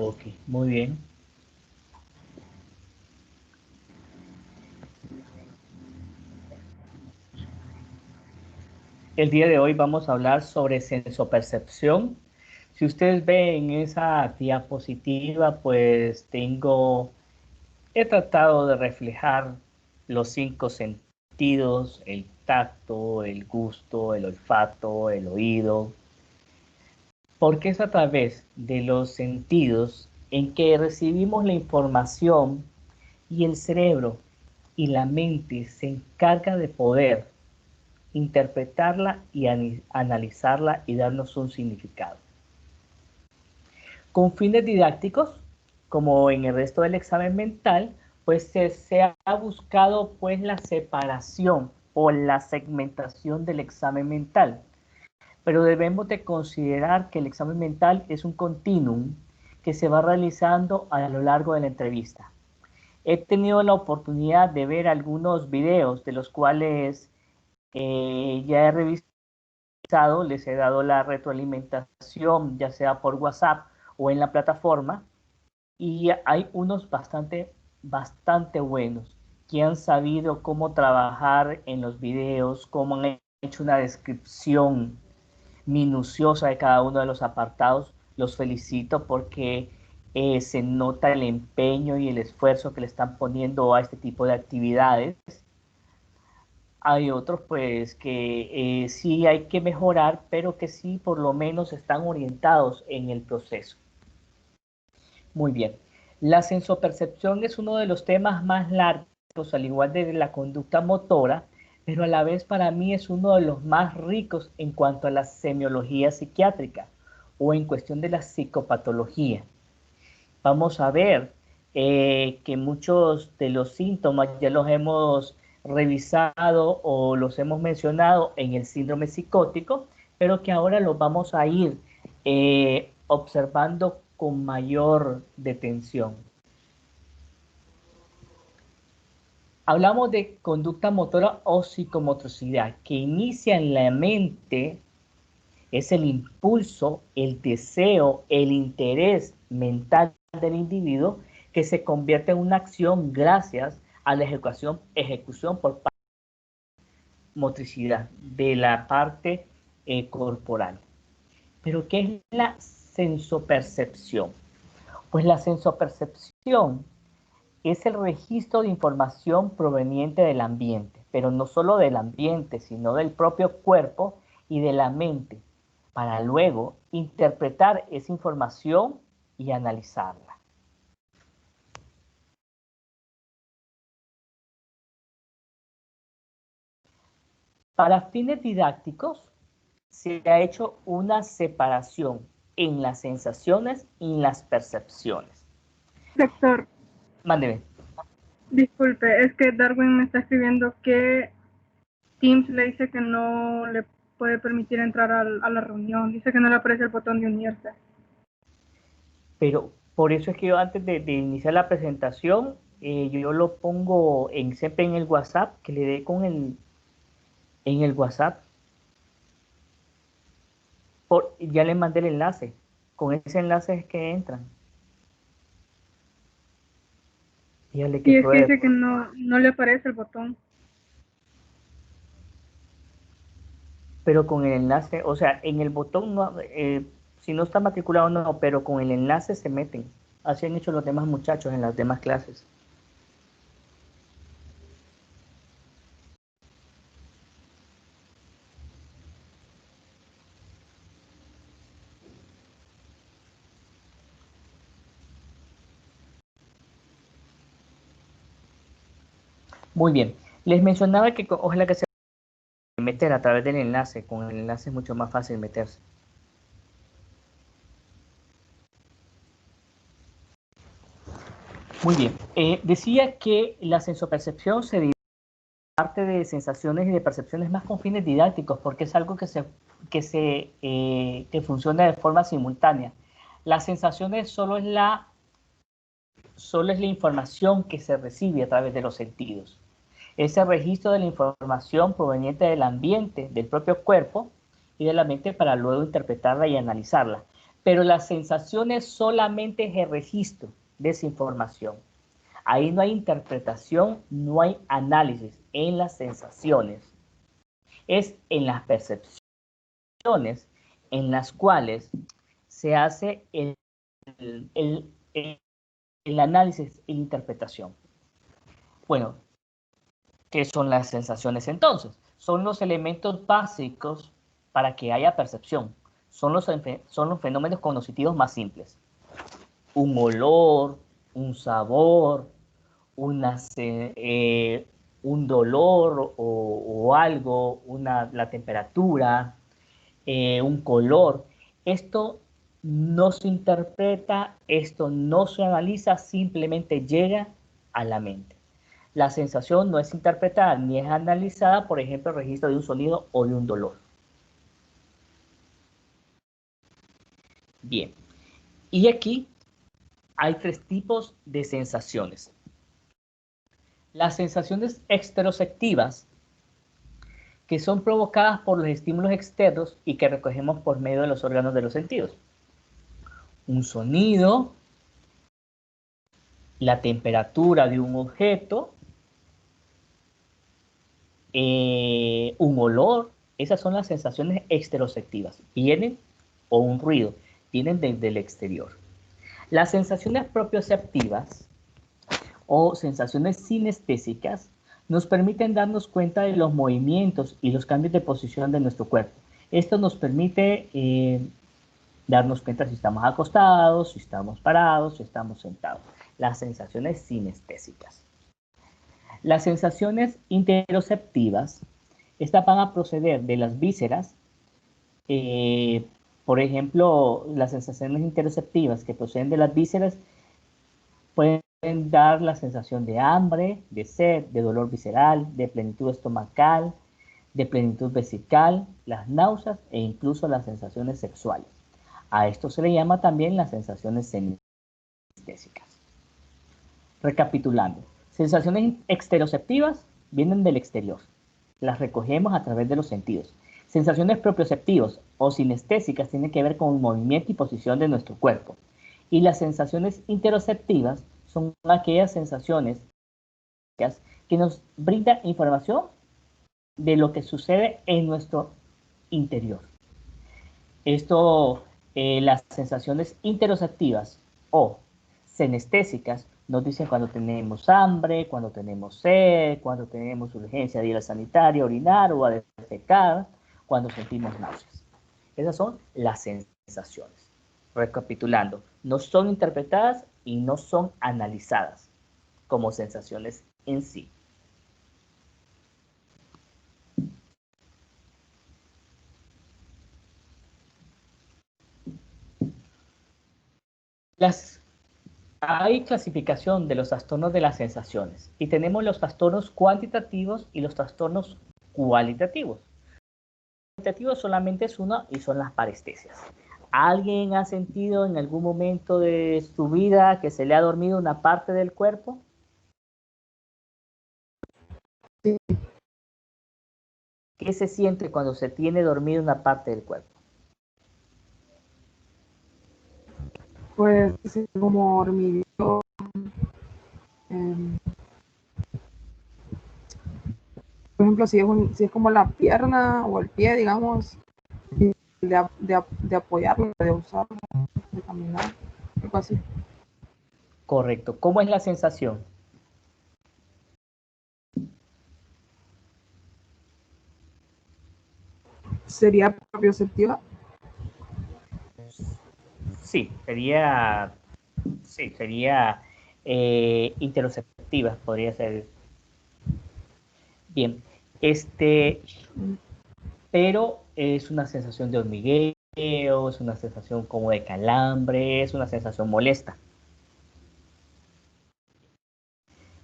Ok, muy bien. El día de hoy vamos a hablar sobre sensopercepción. Si ustedes ven en esa diapositiva, pues he tratado de reflejar los 5 sentidos: el tacto, el gusto, el olfato, el oído, porque es a través de los sentidos en que recibimos la información y el cerebro y la mente se encarga de poder interpretarla y analizarla y darnos un significado. Con fines didácticos, como en el resto del examen mental, pues se ha buscado pues la separación o la segmentación del examen mental. Pero debemos de considerar que el examen mental es un continuum que se va realizando a lo largo de la entrevista. He tenido la oportunidad de ver algunos videos de los cuales ya he revisado, les he dado la retroalimentación, ya sea por WhatsApp o en la plataforma, y hay unos bastante buenos que han sabido cómo trabajar en los videos, cómo han hecho una descripción minuciosa de cada uno de los apartados. Los felicito porque se nota el empeño y el esfuerzo que le están poniendo a este tipo de actividades. Hay otros pues que sí hay que mejorar, pero que sí por lo menos están orientados en el proceso. Muy bien. La sensopercepción es uno de los temas más largos, al igual de la conducta motora, pero a la vez para mí es uno de los más ricos en cuanto a la semiología psiquiátrica o en cuestión de la psicopatología. Vamos a ver que muchos de los síntomas ya los hemos revisado o los hemos mencionado en el síndrome psicótico, pero que ahora los vamos a ir observando con mayor detención. Hablamos de conducta motora o psicomotricidad, que inicia en la mente. Es el impulso, el deseo, el interés mental del individuo que se convierte en una acción gracias a la ejecución por parte de la motricidad de la parte corporal. Pero ¿qué es la sensopercepción? Pues la sensopercepción es el registro de información proveniente del ambiente, pero no solo del ambiente, sino del propio cuerpo y de la mente, para luego interpretar esa información y analizarla. Para fines didácticos, se ha hecho una separación en las sensaciones y las percepciones. Doctor, Mándeme. disculpe, es que Darwin me está escribiendo que Teams le dice que no le puede permitir entrar a la reunión. Dice que no le aparece el botón de unirse. Pero por eso es que yo antes de iniciar la presentación, yo lo pongo siempre en el WhatsApp, que le dé en el WhatsApp. Ya le mandé el enlace. Con ese enlace es que entran. Dígale que Sí, es que pruebe. dice que no le aparece el botón. Pero con el enlace, o sea, en el botón, no, si no está matriculado, no, pero con el enlace se meten. Así han hecho los demás muchachos en las demás clases. Muy bien. Les mencionaba que ojalá que se meter a través del enlace. Con el enlace es mucho más fácil meterse. Muy bien. Decía que la sensopercepción se divide en parte de sensaciones y de percepciones más con fines didácticos, porque es algo que funciona de forma simultánea. Las sensaciones solo es la información que se recibe a través de los sentidos. Ese registro de la información proveniente del ambiente, del propio cuerpo y de la mente para luego interpretarla y analizarla. Pero las sensaciones solamente es el registro de esa información. Ahí no hay interpretación, no hay análisis en las sensaciones. Es en las percepciones en las cuales se hace el análisis y la interpretación. Bueno, ¿qué son las sensaciones entonces? Son los elementos básicos para que haya percepción. Son los fenómenos cognitivos más simples. Un olor, un sabor, un dolor o algo, la temperatura, un color. Esto no se interpreta, esto no se analiza, simplemente llega a la mente. La sensación no es interpretada ni es analizada, por ejemplo, el registro de un sonido o de un dolor. Bien, y aquí hay tres tipos de sensaciones. Las sensaciones exteroceptivas, que son provocadas por los estímulos externos y que recogemos por medio de los órganos de los sentidos. Un sonido, la temperatura de un objeto, un olor. Esas son las sensaciones exteroceptivas. Vienen, o un ruido, vienen desde el exterior. Las sensaciones propioceptivas o sensaciones sinestésicas nos permiten darnos cuenta de los movimientos y los cambios de posición de nuestro cuerpo. Esto nos permite darnos cuenta si estamos acostados, si estamos parados, si estamos sentados. Las sensaciones sinestésicas. Las sensaciones interoceptivas, estas van a proceder de las vísceras. Por ejemplo, las sensaciones interoceptivas que proceden de las vísceras pueden dar la sensación de hambre, de sed, de dolor visceral, de plenitud estomacal, de plenitud vesical, las náuseas e incluso las sensaciones sexuales. A esto se le llama también las sensaciones sinestésicas. Recapitulando, sensaciones exteroceptivas vienen del exterior. Las recogemos a través de los sentidos. Sensaciones propioceptivas o sinestésicas tienen que ver con el movimiento y posición de nuestro cuerpo. Y las sensaciones interoceptivas son aquellas sensaciones que nos brindan información de lo que sucede en nuestro interior. Las sensaciones interoceptivas o sinestésicas nos dicen cuando tenemos hambre, cuando tenemos sed, cuando tenemos urgencia de ir al sanitario, orinar o a defecar, cuando sentimos náuseas. Esas son las sensaciones. Recapitulando, no son interpretadas y no son analizadas como sensaciones en sí. Hay clasificación de los trastornos de las sensaciones y tenemos los trastornos cuantitativos y los trastornos cualitativos. Cuantitativos solamente es uno y son las parestesias. ¿Alguien ha sentido en algún momento de su vida que se le ha dormido una parte del cuerpo? Sí. ¿Qué se siente cuando se tiene dormido una parte del cuerpo? Pues sí, como hormigueo. Por ejemplo, si es como la pierna o el pie, digamos, de apoyarlo, de usarlo, de caminar, algo así. Correcto. ¿Cómo es la sensación? ¿Sería propioceptiva? Sí, sería interoceptiva, podría ser. Bien, pero es una sensación de hormigueo, es una sensación como de calambre, es una sensación molesta.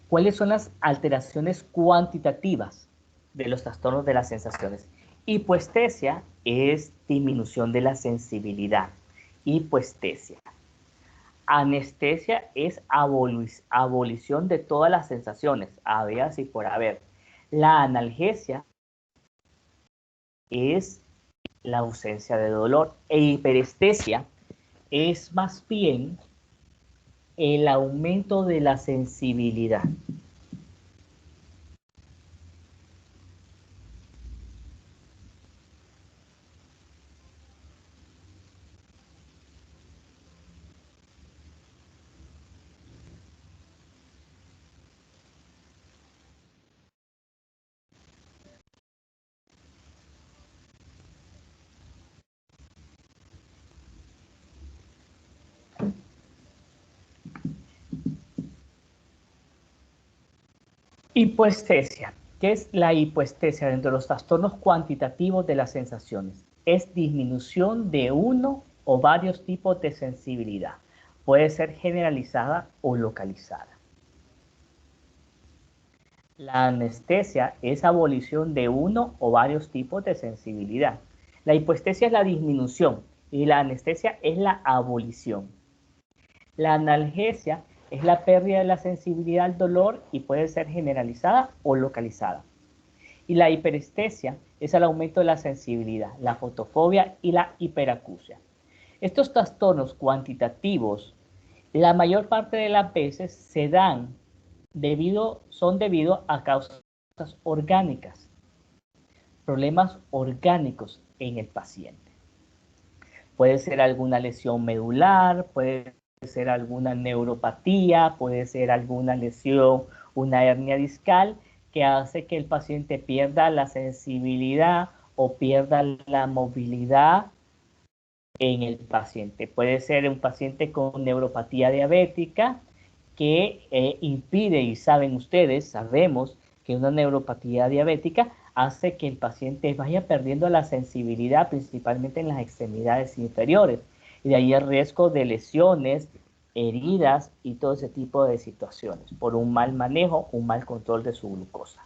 ¿Cuáles son las alteraciones cuantitativas de los trastornos de las sensaciones? Hipoestesia es disminución de la sensibilidad. Hipoestesia. Anestesia es abolición de todas las sensaciones, habeas y por haber. La analgesia es la ausencia de dolor. E hiperestesia es más bien el aumento de la sensibilidad. Hipoestesia. ¿Qué es la hipoestesia dentro de los trastornos cuantitativos de las sensaciones? Es disminución de uno o varios tipos de sensibilidad. Puede ser generalizada o localizada. La anestesia es abolición de uno o varios tipos de sensibilidad. La hipoestesia es la disminución y la anestesia es la abolición. La analgesia es la pérdida de la sensibilidad al dolor y puede ser generalizada o localizada. Y la hiperestesia es el aumento de la sensibilidad, la fotofobia y la hiperacusia. Estos trastornos cuantitativos, la mayor parte de las veces son debido a causas orgánicas, problemas orgánicos en el paciente. Puede ser alguna lesión medular, puede ser alguna neuropatía, puede ser alguna lesión, una hernia discal, que hace que el paciente pierda la sensibilidad o pierda la movilidad en el paciente. Puede ser un paciente con neuropatía diabética que impide, y saben ustedes, sabemos que una neuropatía diabética hace que el paciente vaya perdiendo la sensibilidad, principalmente en las extremidades inferiores. Y de ahí el riesgo de lesiones, heridas y todo ese tipo de situaciones por un mal manejo, un mal control de su glucosa.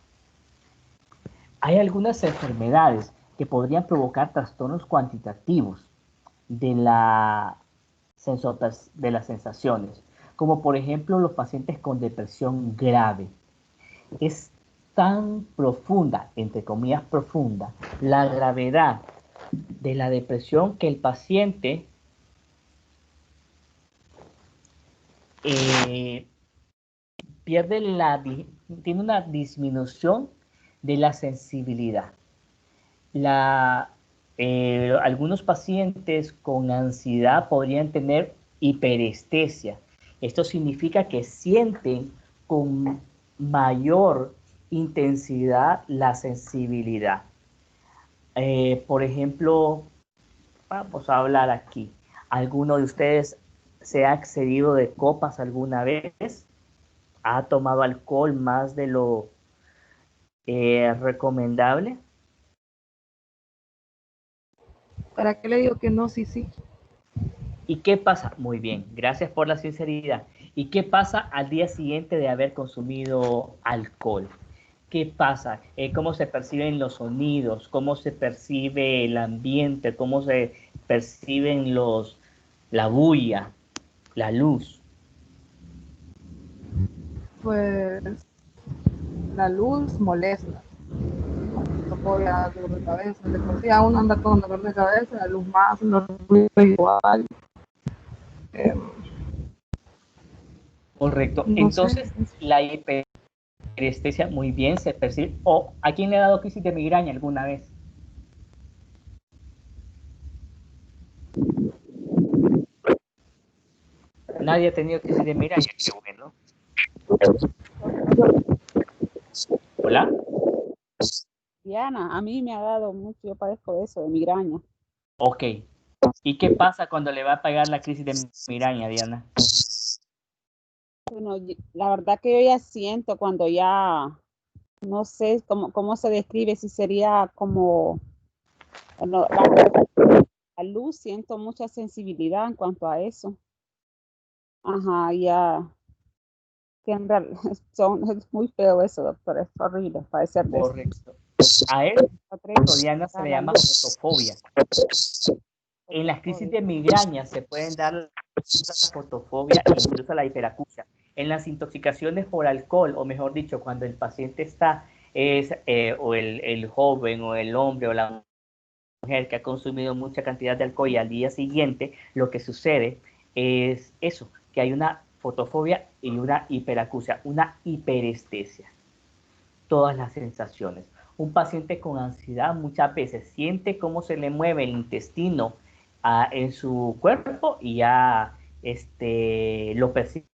Hay algunas enfermedades que podrían provocar trastornos cuantitativos de las sensaciones, como por ejemplo los pacientes con depresión grave. Es tan profunda, entre comillas profunda, la gravedad de la depresión que el paciente tiene una disminución de la sensibilidad. Algunos pacientes con ansiedad podrían tener hiperestesia. Esto significa que sienten con mayor intensidad la sensibilidad. Por ejemplo, vamos a hablar aquí. ¿Alguno de ustedes se ha excedido de copas alguna vez? ¿Ha tomado alcohol más de lo recomendable? ¿Para qué le digo que no? Sí, sí. ¿Y qué pasa? Muy bien, gracias por la sinceridad. ¿Y qué pasa al día siguiente de haber consumido alcohol? ¿Qué pasa? ¿Cómo se perciben los sonidos? ¿Cómo se percibe el ambiente? ¿Cómo se perciben la bulla, la luz? Pues la luz molesta. Fobia, dolor de cabeza, de por sí a uno anda con dolor de cabeza, la luz más, los ruidos igual. Correcto. No sé. Entonces, la hiperestesia muy bien se percibe. ¿O a quién le ha dado crisis de migraña alguna vez? Nadie ha tenido crisis de migraña, qué bueno. Hola. Diana, a mí me ha dado mucho, yo padezco de eso, de migraña. Ok. ¿Y qué pasa cuando le va a pegar la crisis de migraña, Diana? Bueno, la verdad que yo ya siento cuando ya, no sé cómo se describe, si sería como, bueno, la luz, siento mucha sensibilidad en cuanto a eso. Ajá, ya, que en realidad es muy feo eso, doctor, es horrible padecer de eso. Correcto. A eso, Diana, se le llama fotofobia. En las crisis de migraña se pueden dar la fotofobia e incluso la hiperacusia. En las intoxicaciones por alcohol, o mejor dicho, cuando el paciente está, o el joven, o el hombre, o la mujer que ha consumido mucha cantidad de alcohol y al día siguiente lo que sucede es eso, que hay una fotofobia y una hiperacusia, una hiperestesia. Todas las sensaciones. Un paciente con ansiedad muchas veces siente cómo se le mueve el intestino en su cuerpo y ya lo percibe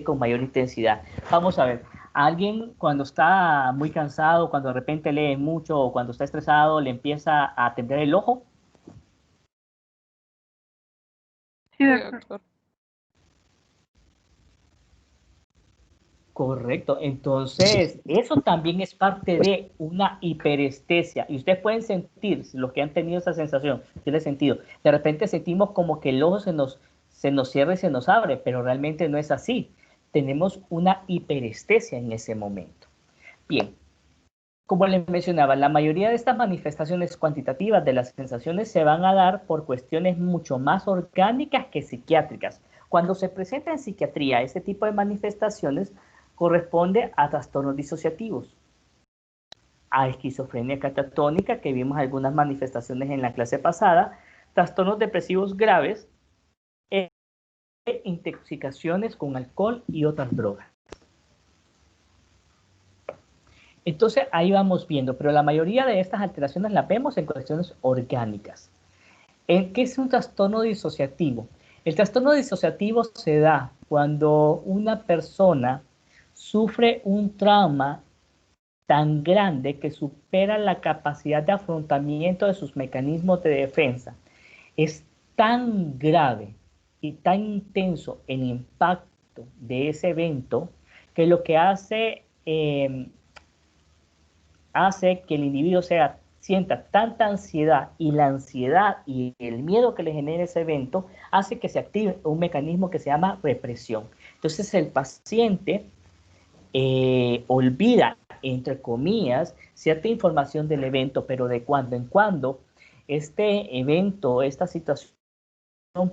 con mayor intensidad. Vamos a ver, alguien cuando está muy cansado, cuando de repente lee mucho o cuando está estresado, le empieza a temblar el ojo. Sí, Sí, doctor. doctor. Correcto, entonces eso también es parte de una hiperestesia y ustedes pueden sentir, los que han tenido esa sensación, tiene sentido, de repente sentimos como que el ojo se nos cierra y se nos abre, pero realmente no es así, tenemos una hiperestesia en ese momento. Bien, como les mencionaba, la mayoría de estas manifestaciones cuantitativas de las sensaciones se van a dar por cuestiones mucho más orgánicas que psiquiátricas. Cuando se presenta en psiquiatría este tipo de manifestaciones, corresponde a trastornos disociativos, a esquizofrenia catatónica, que vimos algunas manifestaciones en la clase pasada, trastornos depresivos graves e intoxicaciones con alcohol y otras drogas. Entonces ahí vamos viendo, pero la mayoría de estas alteraciones las vemos en cuestiones orgánicas. ¿Qué es un trastorno disociativo? El trastorno disociativo se da cuando una persona sufre un trauma tan grande que supera la capacidad de afrontamiento de sus mecanismos de defensa. Es tan grave y tan intenso el impacto de ese evento que lo que hace que el individuo sienta tanta ansiedad, y la ansiedad y el miedo que le genera ese evento hace que se active un mecanismo que se llama represión. Entonces el paciente olvida, entre comillas, cierta información del evento, pero de cuando en cuando este evento, esta situación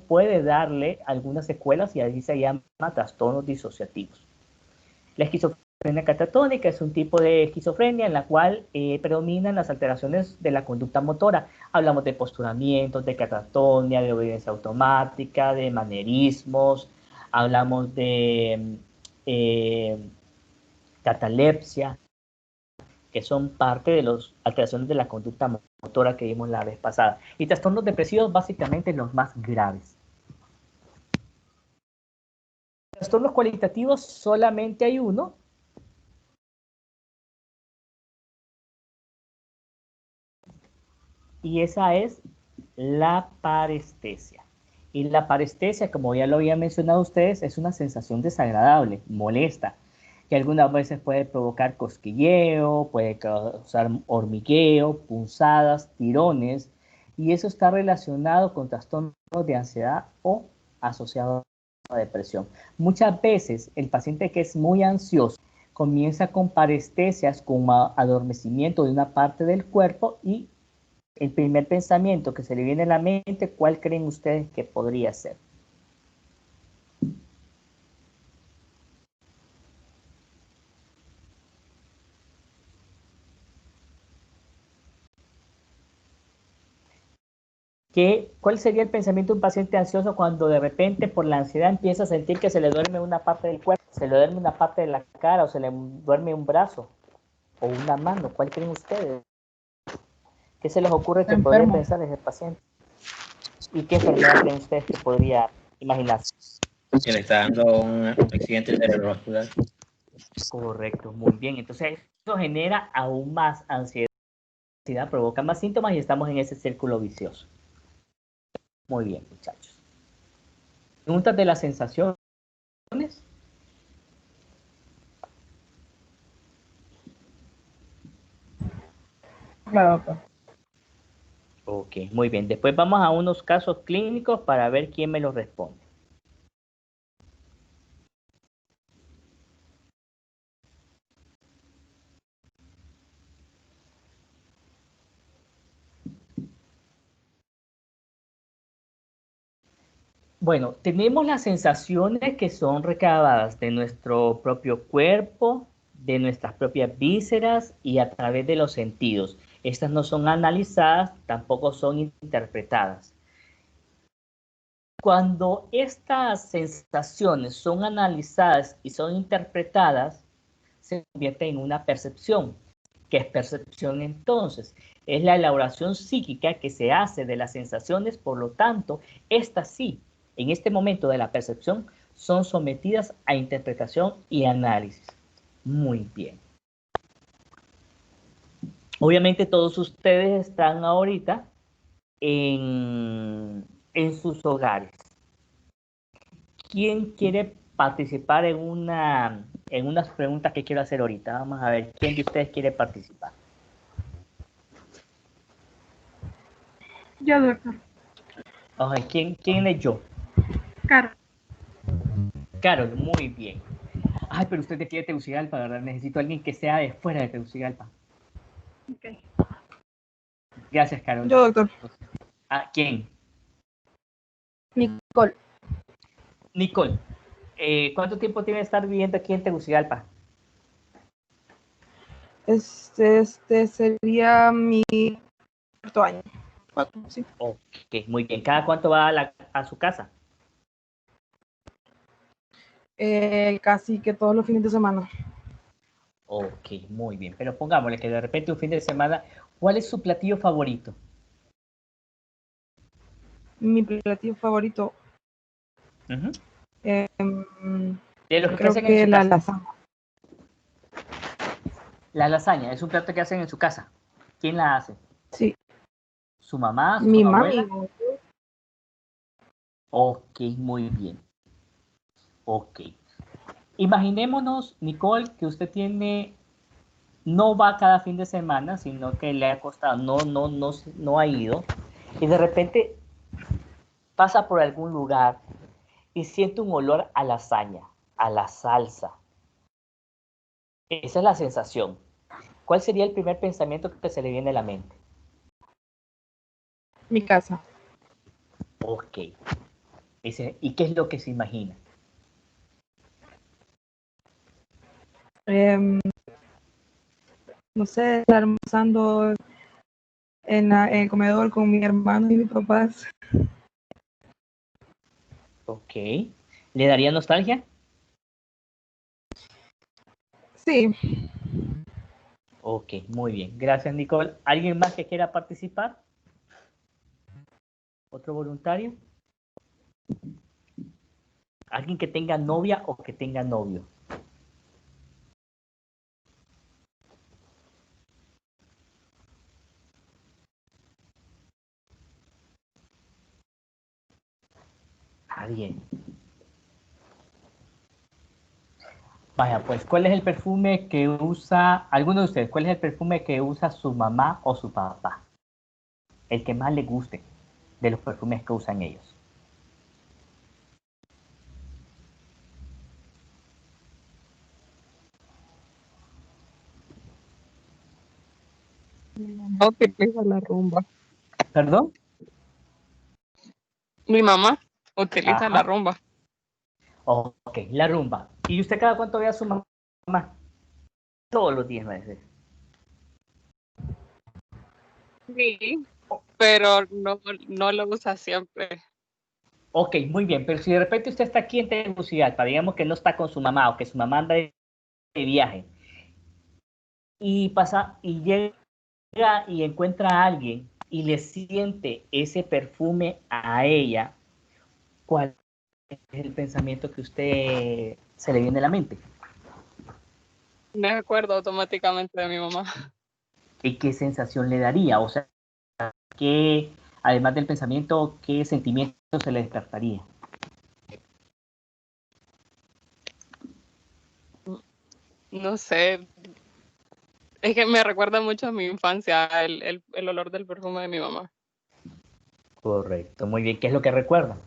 puede darle algunas secuelas y ahí se llama trastornos disociativos. La esquizofrenia catatónica es un tipo de esquizofrenia en la cual predominan las alteraciones de la conducta motora. Hablamos de posturamientos, de catatonia, de obediencia automática, de manerismos, hablamos de catalepsia, que son parte de las alteraciones de la conducta motora que vimos la vez pasada. Y trastornos depresivos básicamente los más graves. Trastornos cualitativos solamente hay uno. Y esa es la parestesia. Y la parestesia, como ya lo había mencionado ustedes, es una sensación desagradable, molesta, que algunas veces puede provocar cosquilleo, puede causar hormigueo, punzadas, tirones, y eso está relacionado con trastornos de ansiedad o asociado a depresión. Muchas veces el paciente que es muy ansioso comienza con parestesias, con adormecimiento de una parte del cuerpo, y el primer pensamiento que se le viene a la mente, ¿cuál creen ustedes que podría ser? ¿Cuál sería el pensamiento de un paciente ansioso cuando de repente por la ansiedad empieza a sentir que se le duerme una parte del cuerpo, se le duerme una parte de la cara o se le duerme un brazo o una mano? ¿Cuál creen ustedes? ¿Qué se les ocurre que podría pensar ese paciente? ¿Y qué enfermedad creen ustedes que podría imaginarse? Que le está dando un accidente cerebrovascular. Correcto, muy bien. Entonces eso genera aún más ansiedad, provoca más síntomas y estamos en ese círculo vicioso. Muy bien, muchachos. ¿Preguntas de las sensaciones? Claro, doctor. Ok, muy bien. Después vamos a unos casos clínicos para ver quién me los responde. Bueno, tenemos las sensaciones que son recabadas de nuestro propio cuerpo, de nuestras propias vísceras y a través de los sentidos. Estas no son analizadas, tampoco son interpretadas. Cuando estas sensaciones son analizadas y son interpretadas, se convierte en una percepción. ¿Qué es percepción entonces? Es la elaboración psíquica que se hace de las sensaciones, por lo tanto, estas sí, en este momento de la percepción, son sometidas a interpretación y análisis. Muy bien. Obviamente todos ustedes están ahorita en sus hogares. ¿Quién quiere participar en unas preguntas que quiero hacer ahorita? Vamos a ver, ¿quién de ustedes quiere participar? Yo, doctor. ¿Quién es yo? Carol. Carol, muy bien. Ay, pero usted es de Tegucigalpa, ¿verdad? Necesito a alguien que sea de fuera de Tegucigalpa. Ok. Gracias, Carol. Yo, doctor. ¿Quién? Nicole. Nicole. ¿Cuánto tiempo tiene de estar viviendo aquí en Tegucigalpa? Este sería mi cuarto año. Sí. Ok, muy bien. ¿Cada cuánto va a su casa? Casi que todos los fines de semana. Ok, muy bien. Pero pongámosle que de repente un fin de semana, ¿cuál es su platillo favorito? Mi platillo favorito. Uh-huh. De los que creo hacen que en su la casa. lasaña. La lasaña es un plato que hacen en su casa. ¿Quién la hace? Sí. ¿Su mamá? ¿Su Mi abuela? mami. Ok, muy bien. Ok. Imaginémonos, Nicole, que usted no va cada fin de semana, sino que le ha costado, no ha ido, y de repente pasa por algún lugar y siente un olor a lasaña, a la salsa. Esa es la sensación. ¿Cuál sería el primer pensamiento que se le viene a la mente? Mi casa. Ok. ¿Y qué es lo que se imagina? No sé, estar almorzando en el comedor con mi hermano y mis papás. Ok. ¿Le daría nostalgia? Sí. Ok, muy bien. Gracias, Nicole. ¿Alguien más que quiera participar? ¿Otro voluntario? ¿Alguien que tenga novia o que tenga novio? Nadie. Vaya, pues, ¿cuál es el perfume que usa, alguno de ustedes, cuál es el perfume que usa su mamá o su papá? El que más le guste de los perfumes que usan ellos. No utiliza la rumba. ¿Perdón? Mi mamá utiliza Ajá. la rumba. Ok, la rumba. ¿Y usted cada cuánto ve a su mamá? Todos los días, me dice. Sí, pero no lo usa siempre. Ok, muy bien, pero si de repente usted está aquí en Tegucigalpa, digamos que no está con su mamá o que su mamá anda de viaje y llega y encuentra a alguien y le siente ese perfume a ella, ¿cuál es el pensamiento que usted se le viene a la mente? Me acuerdo automáticamente de mi mamá. ¿Y qué sensación le daría? O sea, ¿qué, además del pensamiento, qué sentimiento se le despertaría? No sé, es que me recuerda mucho a mi infancia, el olor del perfume de mi mamá. Correcto, muy bien. ¿Qué es lo que recuerda?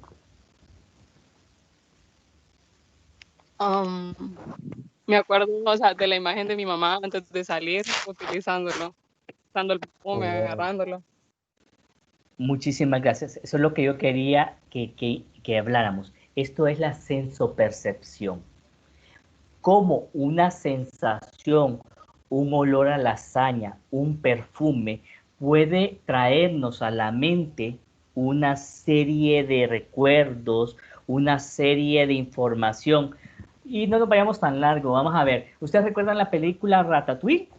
Me acuerdo, o sea, de la imagen de mi mamá antes de salir, utilizándolo, usando el perfume, agarrándolo. Muchísimas gracias. Eso es lo que yo quería que habláramos. Esto es la sensopercepción. Cómo una sensación un olor a lasaña, un perfume, puede traernos a la mente una serie de recuerdos, una serie de información. Y no nos vayamos tan largo, vamos a ver. ¿Ustedes recuerdan la película Ratatouille?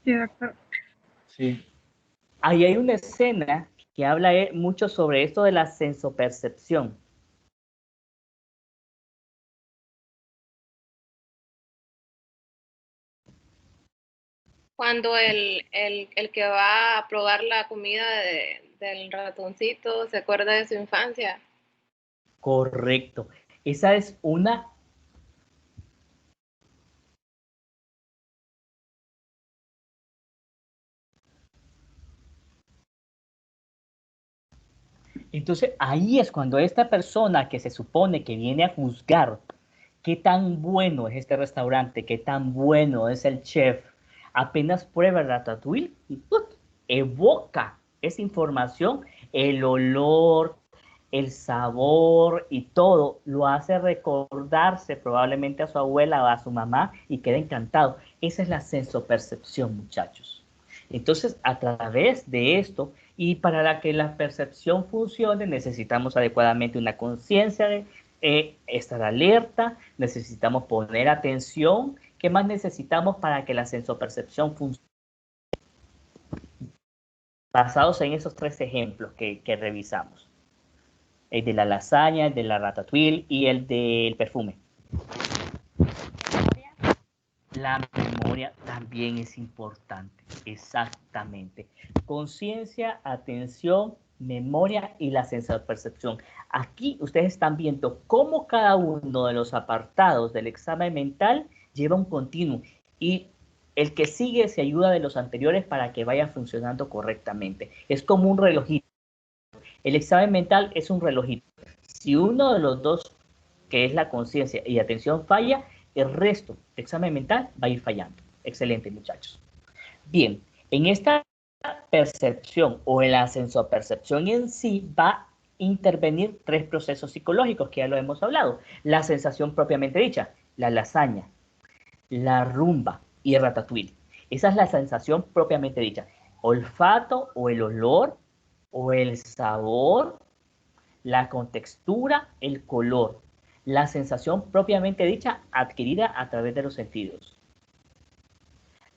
Sí, doctor. Sí. Ahí hay una escena que habla mucho sobre esto de la sensopercepción. Cuando el que va a probar la comida del ratoncito se acuerda de su infancia. Correcto. Esa es una... Entonces ahí es cuando esta persona que se supone que viene a juzgar qué tan bueno es este restaurante, qué tan bueno es el chef, apenas prueba el ratatouille y evoca esa información, el olor, el sabor y todo, lo hace recordarse probablemente a su abuela o a su mamá y queda encantado. Esa es la sensopercepción, muchachos. Entonces, a través de esto, y para que la percepción funcione, necesitamos adecuadamente una conciencia de estar alerta, necesitamos poner atención. ¿Qué más necesitamos para que la sensopercepción funcione? Basados en esos tres ejemplos que revisamos. El de la lasaña, el de la ratatouille y el del perfume. La memoria también es importante, exactamente. Conciencia, atención, memoria y la sensopercepción. Aquí ustedes están viendo cómo cada uno de los apartados del examen mental lleva un continuo y el que sigue se ayuda de los anteriores para que vaya funcionando correctamente. Es como un relojito. El examen mental es un relojito. Si uno de los dos, que es la conciencia y atención, falla, el resto del examen mental va a ir fallando. Excelente, muchachos. Bien, en esta percepción o en la sensopercepción en sí va a intervenir tres procesos psicológicos que ya lo hemos hablado. La sensación propiamente dicha, la lasaña, la rumba y el ratatouille. Esa es la sensación propiamente dicha. Olfato o el olor o el sabor, la contextura, el color, la sensación propiamente dicha adquirida a través de los sentidos.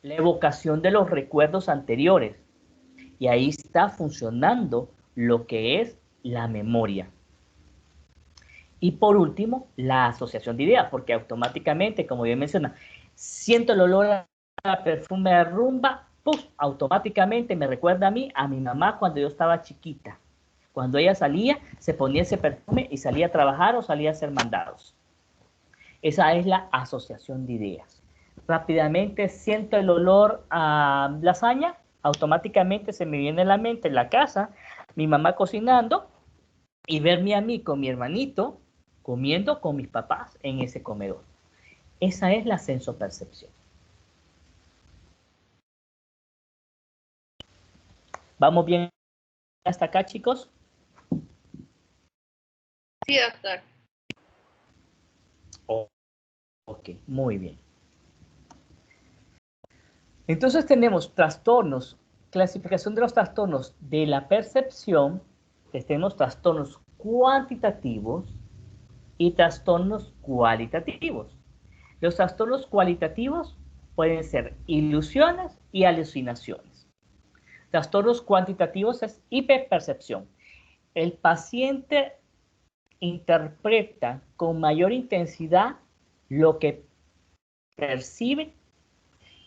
La evocación de los recuerdos anteriores. Y ahí está funcionando lo que es la memoria. Y por último, la asociación de ideas, porque automáticamente, como bien menciona, siento el olor a perfume de rumba, ¡puf! Automáticamente me recuerda a mí, a mi mamá cuando yo estaba chiquita. Cuando ella salía, se ponía ese perfume y salía a trabajar o salía a hacer mandados. Esa es la asociación de ideas. Rápidamente siento el olor a lasaña, automáticamente se me viene a la mente en la casa, mi mamá cocinando y verme a mí con mi hermanito comiendo con mis papás en ese comedor. Esa es la sensopercepción. ¿Vamos bien hasta acá, chicos? Sí, doctor. Ok, muy bien. Entonces tenemos trastornos, clasificación de los trastornos de la percepción, tenemos trastornos cuantitativos y trastornos cualitativos. Los trastornos cualitativos pueden ser ilusiones y alucinaciones. Trastornos cuantitativos es hiperpercepción. El paciente interpreta con mayor intensidad lo que percibe.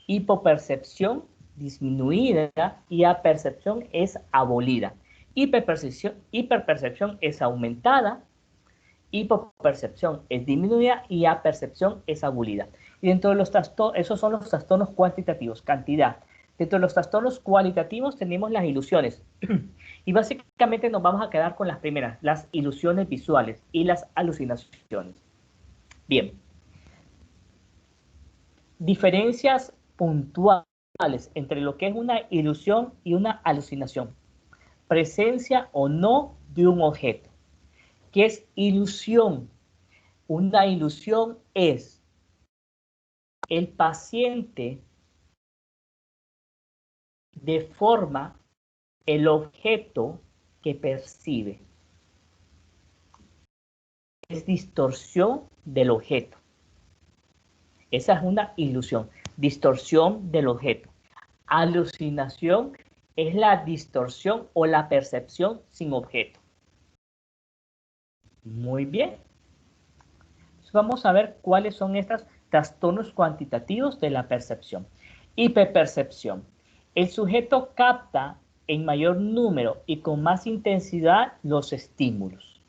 Hipopercepción disminuida y apercepción es abolida. Hiperpercepción es aumentada, hipopercepción es disminuida y apercepción es abolida. Y dentro de los trastornos, esos son los trastornos cuantitativos, cantidad. Dentro de los trastornos cualitativos tenemos las ilusiones. Y básicamente nos vamos a quedar con las primeras, las ilusiones visuales y las alucinaciones. Bien. Diferencias puntuales entre lo que es una ilusión y una alucinación. Presencia o no de un objeto. ¿Qué es ilusión? Una ilusión es el paciente deforma el objeto que percibe. Es distorsión del objeto. Esa es una ilusión, distorsión del objeto. Alucinación es la distorsión o la percepción sin objeto. Muy bien. Entonces vamos a ver cuáles son estos trastornos cuantitativos de la percepción. Hiperpercepción. El sujeto capta en mayor número y con más intensidad los estímulos.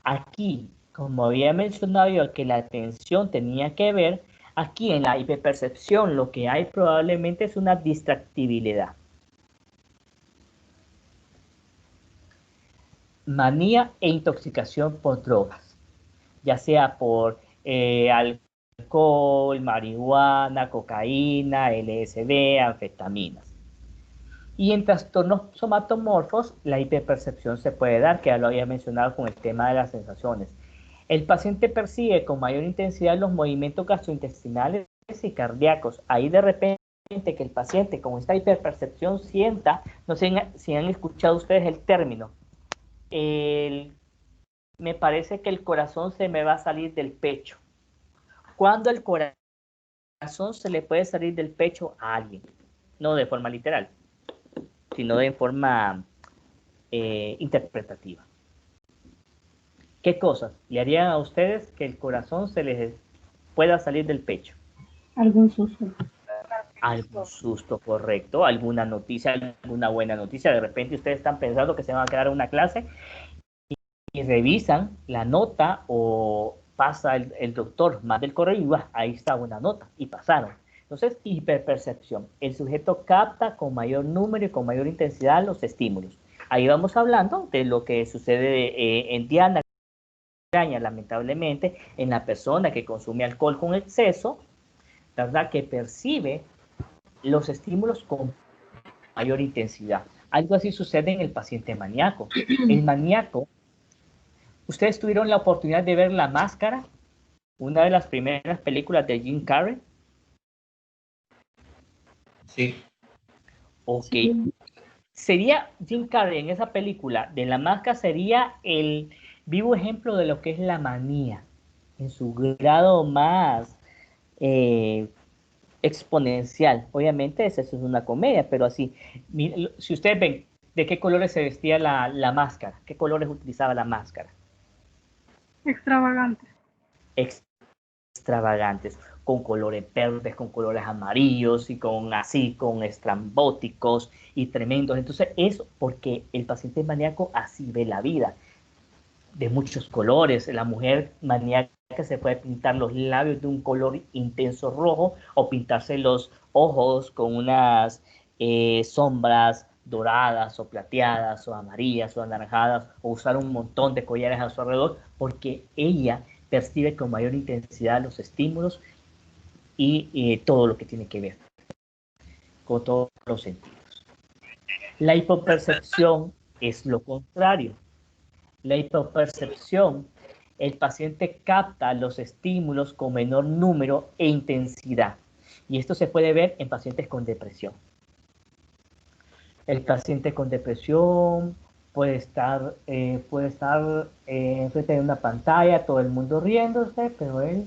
Aquí, como había mencionado yo que la atención tenía que ver, aquí en la hiperpercepción lo que hay probablemente es una distractibilidad. Manía e intoxicación por drogas, ya sea por alcohol, marihuana, cocaína, LSD, anfetaminas. Y en trastornos somatomorfos, la hiperpercepción se puede dar, que ya lo había mencionado con el tema de las sensaciones. El paciente percibe con mayor intensidad los movimientos gastrointestinales y cardíacos. Ahí de repente que el paciente con esta hiperpercepción sienta, no sé si han escuchado ustedes el término, me parece que el corazón se me va a salir del pecho. ¿Cuándo el corazón se le puede salir del pecho a alguien? No de forma literal, sino de forma interpretativa. ¿Qué cosas le harían a ustedes que el corazón se les pueda salir del pecho? Algún susto. Algún susto, correcto, alguna noticia, alguna buena noticia. De repente ustedes están pensando que se van a quedar en una clase y revisan la nota o pasa el doctor más del correo y ahí está una nota y pasaron. Entonces, hiperpercepción. El sujeto capta con mayor número y con mayor intensidad los estímulos. Ahí vamos hablando de lo que sucede en Diana, lamentablemente, en la persona que consume alcohol con exceso, ¿verdad? Que percibe los estímulos con mayor intensidad. Algo así sucede en el paciente maníaco. El maníaco, ¿ustedes tuvieron la oportunidad de ver La Máscara? Una de las primeras películas de Jim Carrey. Sí. Ok. Sí. Sería Jim Carrey en esa película de La Máscara, sería el vivo ejemplo de lo que es la manía, en su grado más exponencial. Obviamente esa es una comedia, pero así, si ustedes ven de qué colores se vestía la máscara, qué colores utilizaba la máscara. Extravagantes. Extravagantes, con colores verdes, con colores amarillos y con estrambóticos y tremendos. Entonces es porque el paciente maníaco así ve la vida, de muchos colores. La mujer maníaca se puede pintar los labios de un color intenso rojo o pintarse los ojos con unas sombras doradas o plateadas o amarillas o anaranjadas, o usar un montón de collares a su alrededor, porque ella percibe con mayor intensidad los estímulos y todo lo que tiene que ver con todos los sentidos. La hipopercepción es lo contrario. La hipopercepción, el paciente capta los estímulos con menor número e intensidad. Y esto se puede ver en pacientes con depresión. El paciente con depresión puede estar enfrente de una pantalla, todo el mundo riéndose, pero él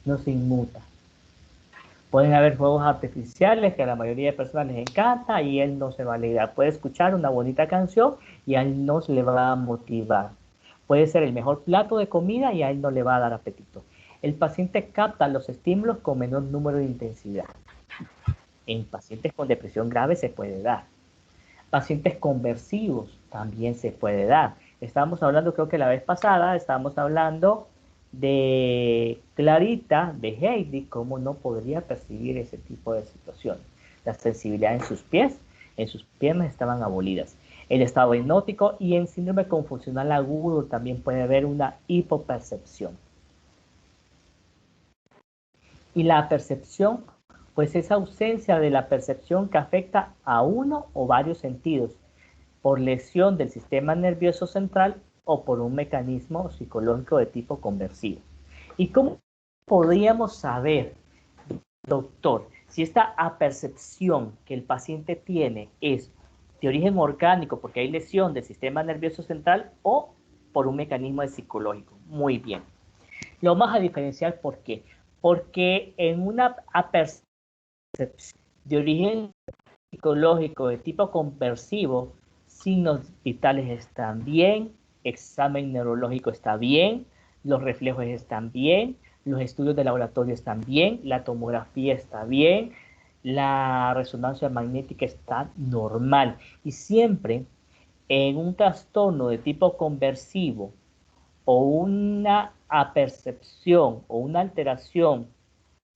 no se inmuta. Pueden haber fuegos artificiales que a la mayoría de personas les encanta y él no se va a alegrar. Puede escuchar una bonita canción y a él no se le va a motivar. Puede ser el mejor plato de comida y a él no le va a dar apetito. El paciente capta los estímulos con menor número de intensidad. En pacientes con depresión grave se puede dar. Pacientes conversivos también se puede dar. Estábamos hablando, creo que la vez pasada, estábamos hablando de Clarita, de Heidi, cómo no podría percibir ese tipo de situación. La sensibilidad en sus pies, en sus piernas estaban abolidas. El estado hipnótico y en síndrome confusional agudo también puede haber una hipopercepción. Y la percepción, pues es ausencia de la percepción que afecta a uno o varios sentidos, por lesión del sistema nervioso central o por un mecanismo psicológico de tipo conversivo. ¿Y cómo podríamos saber doctor si esta apercepción que el paciente tiene es de origen orgánico porque hay lesión del sistema nervioso central o por un mecanismo psicológico. Muy bien. Lo vamos a diferenciar, ¿por qué? Porque en una apercepción de origen psicológico de tipo conversivo, signos vitales están bien, examen neurológico está bien, los reflejos están bien, los estudios de laboratorio están bien, la tomografía está bien, la resonancia magnética está normal. Y siempre en un trastorno de tipo conversivo o una apercepción o una alteración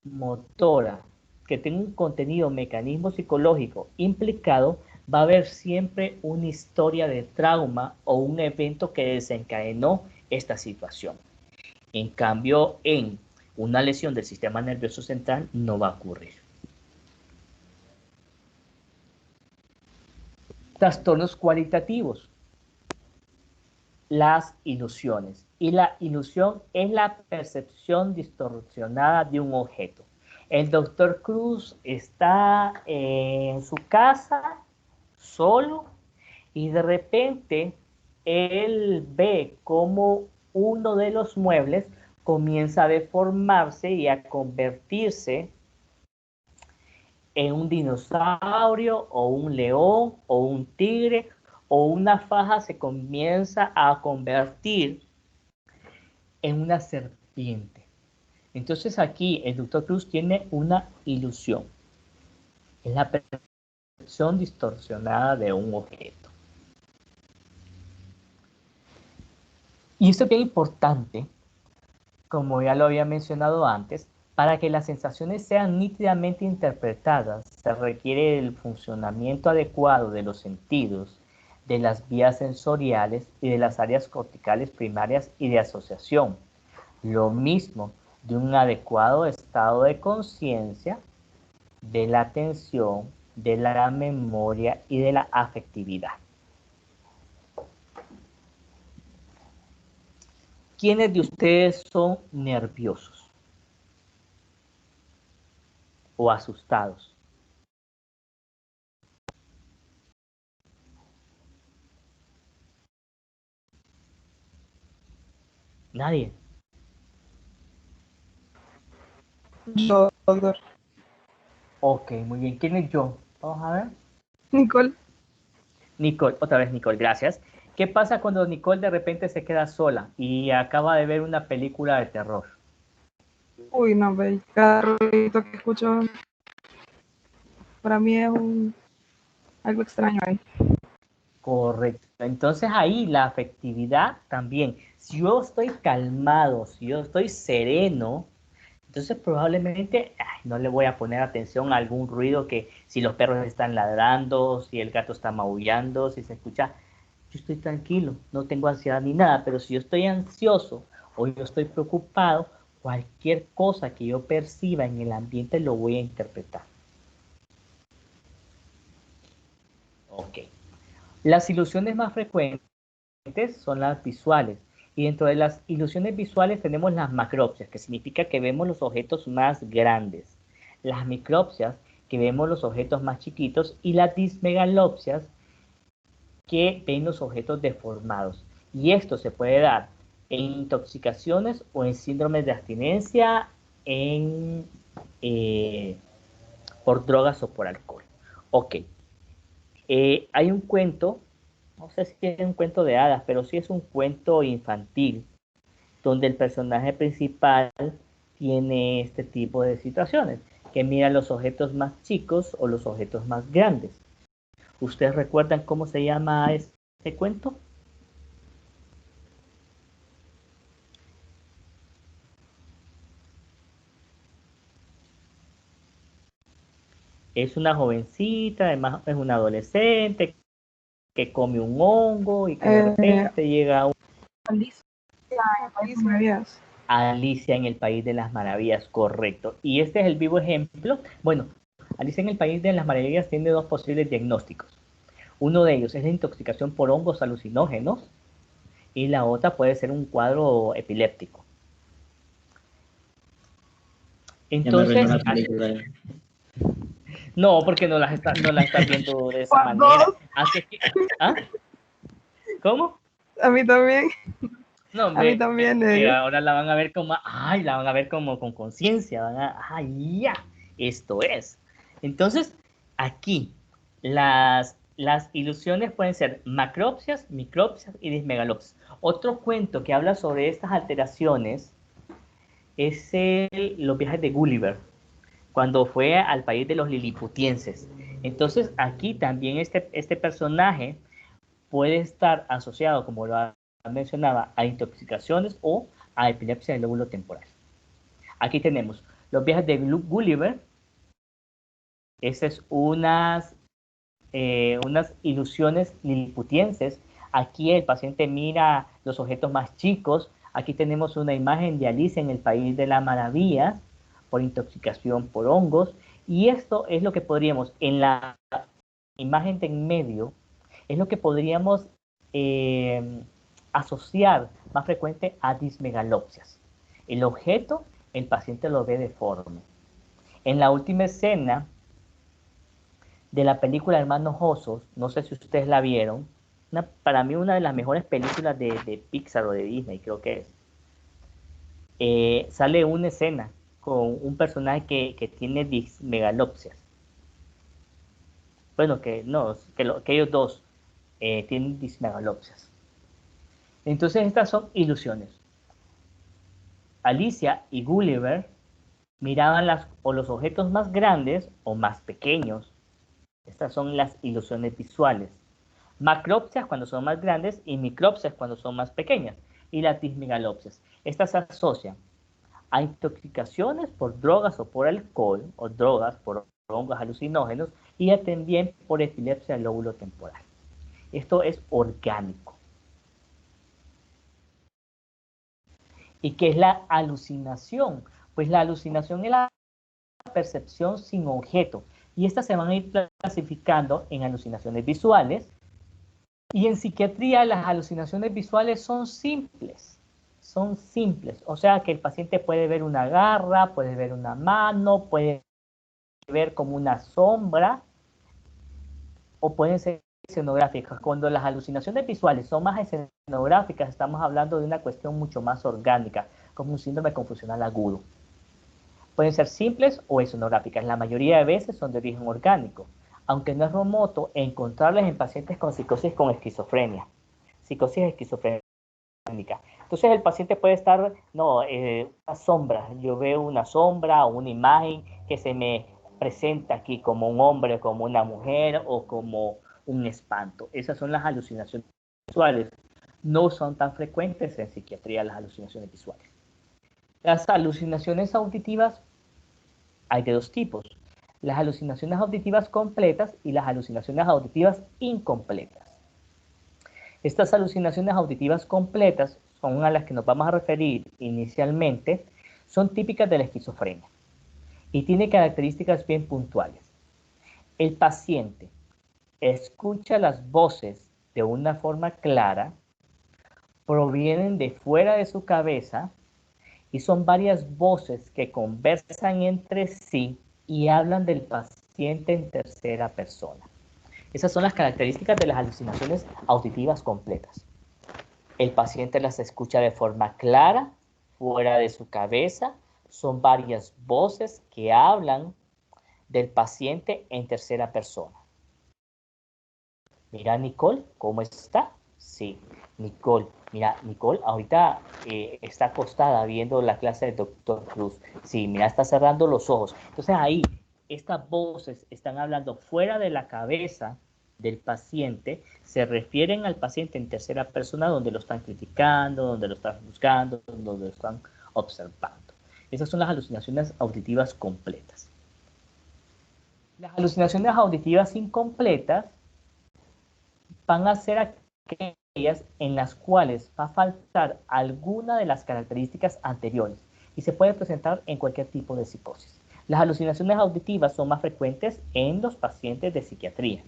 motora que tenga un contenido mecanismo psicológico implicado, va a haber siempre una historia de trauma o un evento que desencadenó esta situación. En cambio, en una lesión del sistema nervioso central no va a ocurrir. Trastornos cualitativos. Las ilusiones. Y la ilusión es la percepción distorsionada de un objeto. El doctor Cruz está en su casa solo y de repente él ve cómo uno de los muebles comienza a deformarse y a convertirse en un dinosaurio o un león o un tigre, o una faja se comienza a convertir en una serpiente. Entonces aquí el doctor Cruz tiene una ilusión. Es la percepción distorsionada de un objeto. Y esto es bien importante, como ya lo había mencionado antes, para que las sensaciones sean nítidamente interpretadas, se requiere el funcionamiento adecuado de los sentidos, de las vías sensoriales y de las áreas corticales primarias y de asociación. Lo mismo de un adecuado estado de conciencia, de la atención, de la memoria y de la afectividad. ¿Quiénes de ustedes son nerviosos o asustados? Nadie. Yo, doctor. Ok, muy bien. ¿Quién es yo? Vamos a ver. Nicole. Nicole, otra vez Nicole, gracias. ¿Qué pasa cuando Nicole de repente se queda sola y acaba de ver una película de terror? Uy, no, ve, cada ruido que escucho para mí es algo extraño ahí. Correcto. Entonces ahí la afectividad también. Si yo estoy calmado, si yo estoy sereno, entonces probablemente no le voy a poner atención a algún ruido que si los perros están ladrando, si el gato está maullando, si se escucha, yo estoy tranquilo, no tengo ansiedad ni nada, pero si yo estoy ansioso o yo estoy preocupado, cualquier cosa que yo perciba en el ambiente lo voy a interpretar. Ok. Las ilusiones más frecuentes son las visuales. Y dentro de las ilusiones visuales tenemos las macropsias, que significa que vemos los objetos más grandes. Las micropsias, que vemos los objetos más chiquitos. Y las dismegalopsias, que ven los objetos deformados. Y esto se puede dar en intoxicaciones o en síndromes de abstinencia por drogas o por alcohol. Ok. Hay un cuento, no sé si es un cuento de hadas, pero sí es un cuento infantil, donde el personaje principal tiene este tipo de situaciones, que mira los objetos más chicos o los objetos más grandes. ¿Ustedes recuerdan cómo se llama este cuento? Es una jovencita, además es una adolescente que come un hongo y que de repente llega un... Alicia, Maravillas. Alicia en el País de las Maravillas, correcto. Y este es el vivo ejemplo. Bueno, Alicia en el País de las Maravillas tiene dos posibles diagnósticos. Uno de ellos es la intoxicación por hongos alucinógenos y la otra puede ser un cuadro epiléptico. Ya me arruinó Entonces, la película. no, porque no la estás viendo de esa Por manera. dos. Así que, ¿ah? ¿Cómo? A mí también. No, A mí también, le digo. ahora la van a ver como, ay, la van a ver como con conciencia, ay, ya, esto es. Entonces, aquí, las ilusiones pueden ser macropsias, micropsias y dismegalopsias. Otro cuento que habla sobre estas alteraciones es los viajes de Gulliver, cuando fue al país de los liliputienses. Entonces, aquí también este personaje puede estar asociado, como lo mencionaba, a intoxicaciones o a epilepsia del lóbulo temporal. Aquí tenemos los viajes de Gulliver. Esas es unas ilusiones liliputienses. Aquí el paciente mira los objetos más chicos. Aquí tenemos una imagen de Alicia en el País de las Maravillas por intoxicación por hongos. Y esto es lo que podríamos, en la imagen de en medio, es lo que podríamos asociar más frecuente a dismegalopsias. El objeto, el paciente lo ve deforme. En la última escena de la película Hermanos Osos, no sé si ustedes la vieron, para mí una de las mejores películas de Pixar o de Disney, creo que es. Sale una escena con un personaje que tiene dismegalopsias. Bueno, que no, que ellos dos tienen dismegalopsias. Entonces estas son ilusiones. Alicia y Gulliver miraban los objetos más grandes o más pequeños. Estas son las ilusiones visuales. Macropsias cuando son más grandes y micropsias cuando son más pequeñas. Y las dismegalopsias. Estas se asocian a intoxicaciones por drogas o por alcohol, o drogas por hongos alucinógenos, y también por epilepsia del lóbulo temporal. Esto es orgánico. ¿Y qué es la alucinación? Pues la alucinación es la percepción sin objeto. Y estas se van a ir clasificando en alucinaciones visuales. Y en psiquiatría las alucinaciones visuales son simples. Son simples. O sea que el paciente puede ver una garra, puede ver una mano, puede ver como una sombra, o pueden ser escenográficas. Cuando las alucinaciones visuales son más escenográficas, estamos hablando de una cuestión mucho más orgánica, como un síndrome confusional agudo. Pueden ser simples o escenográficas. La mayoría de veces son de origen orgánico, aunque no es remoto encontrarlas en pacientes con psicosis con esquizofrenia. Psicosis esquizofrénica. Entonces el paciente puede estar, no, una sombra. Yo veo una sombra o una imagen que se me presenta aquí como un hombre, como una mujer o como un espanto. Esas son las alucinaciones visuales. No son tan frecuentes en psiquiatría las alucinaciones visuales. Las alucinaciones auditivas hay de dos tipos. Las alucinaciones auditivas completas y las alucinaciones auditivas incompletas. Estas alucinaciones auditivas completas son a las que nos vamos a referir inicialmente, son típicas de la esquizofrenia y tiene características bien puntuales. El paciente escucha las voces de una forma clara, provienen de fuera de su cabeza y son varias voces que conversan entre sí y hablan del paciente en tercera persona. Esas son las características de las alucinaciones auditivas completas. El paciente las escucha de forma clara, fuera de su cabeza, son varias voces que hablan del paciente en tercera persona. Mira, Nicole, ¿cómo está? Sí, Nicole. Mira, Nicole ahorita está acostada viendo la clase del doctor Cruz. Sí, mira, está cerrando los ojos. Entonces ahí, estas voces están hablando fuera de la cabeza del paciente, se refieren al paciente en tercera persona donde lo están criticando, donde lo están buscando, donde lo están observando. Esas son las alucinaciones auditivas completas. Las alucinaciones auditivas incompletas van a ser aquellas en las cuales va a faltar alguna de las características anteriores y se puede presentar en cualquier tipo de psicosis. Las alucinaciones auditivas son más frecuentes en los pacientes de psiquiatría.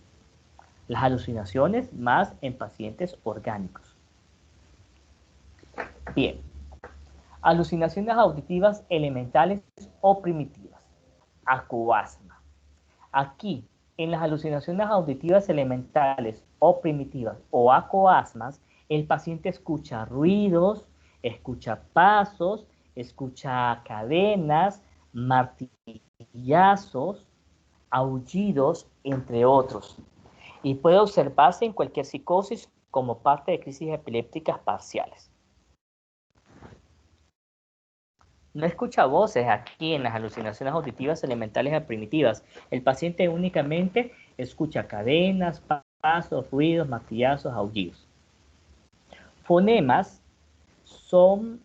Las alucinaciones más en pacientes orgánicos. Bien, Alucinaciones auditivas elementales o primitivas. Acoasma. Aquí, en las alucinaciones auditivas elementales o primitivas o acoasmas, el paciente escucha ruidos, escucha pasos, escucha cadenas, martillazos, aullidos, entre otros. Y puede observarse en cualquier psicosis como parte de crisis epilépticas parciales. No escucha voces aquí en las alucinaciones auditivas elementales o primitivas. El paciente únicamente escucha cadenas, pasos, ruidos, martillazos, aullidos. Fonemas son,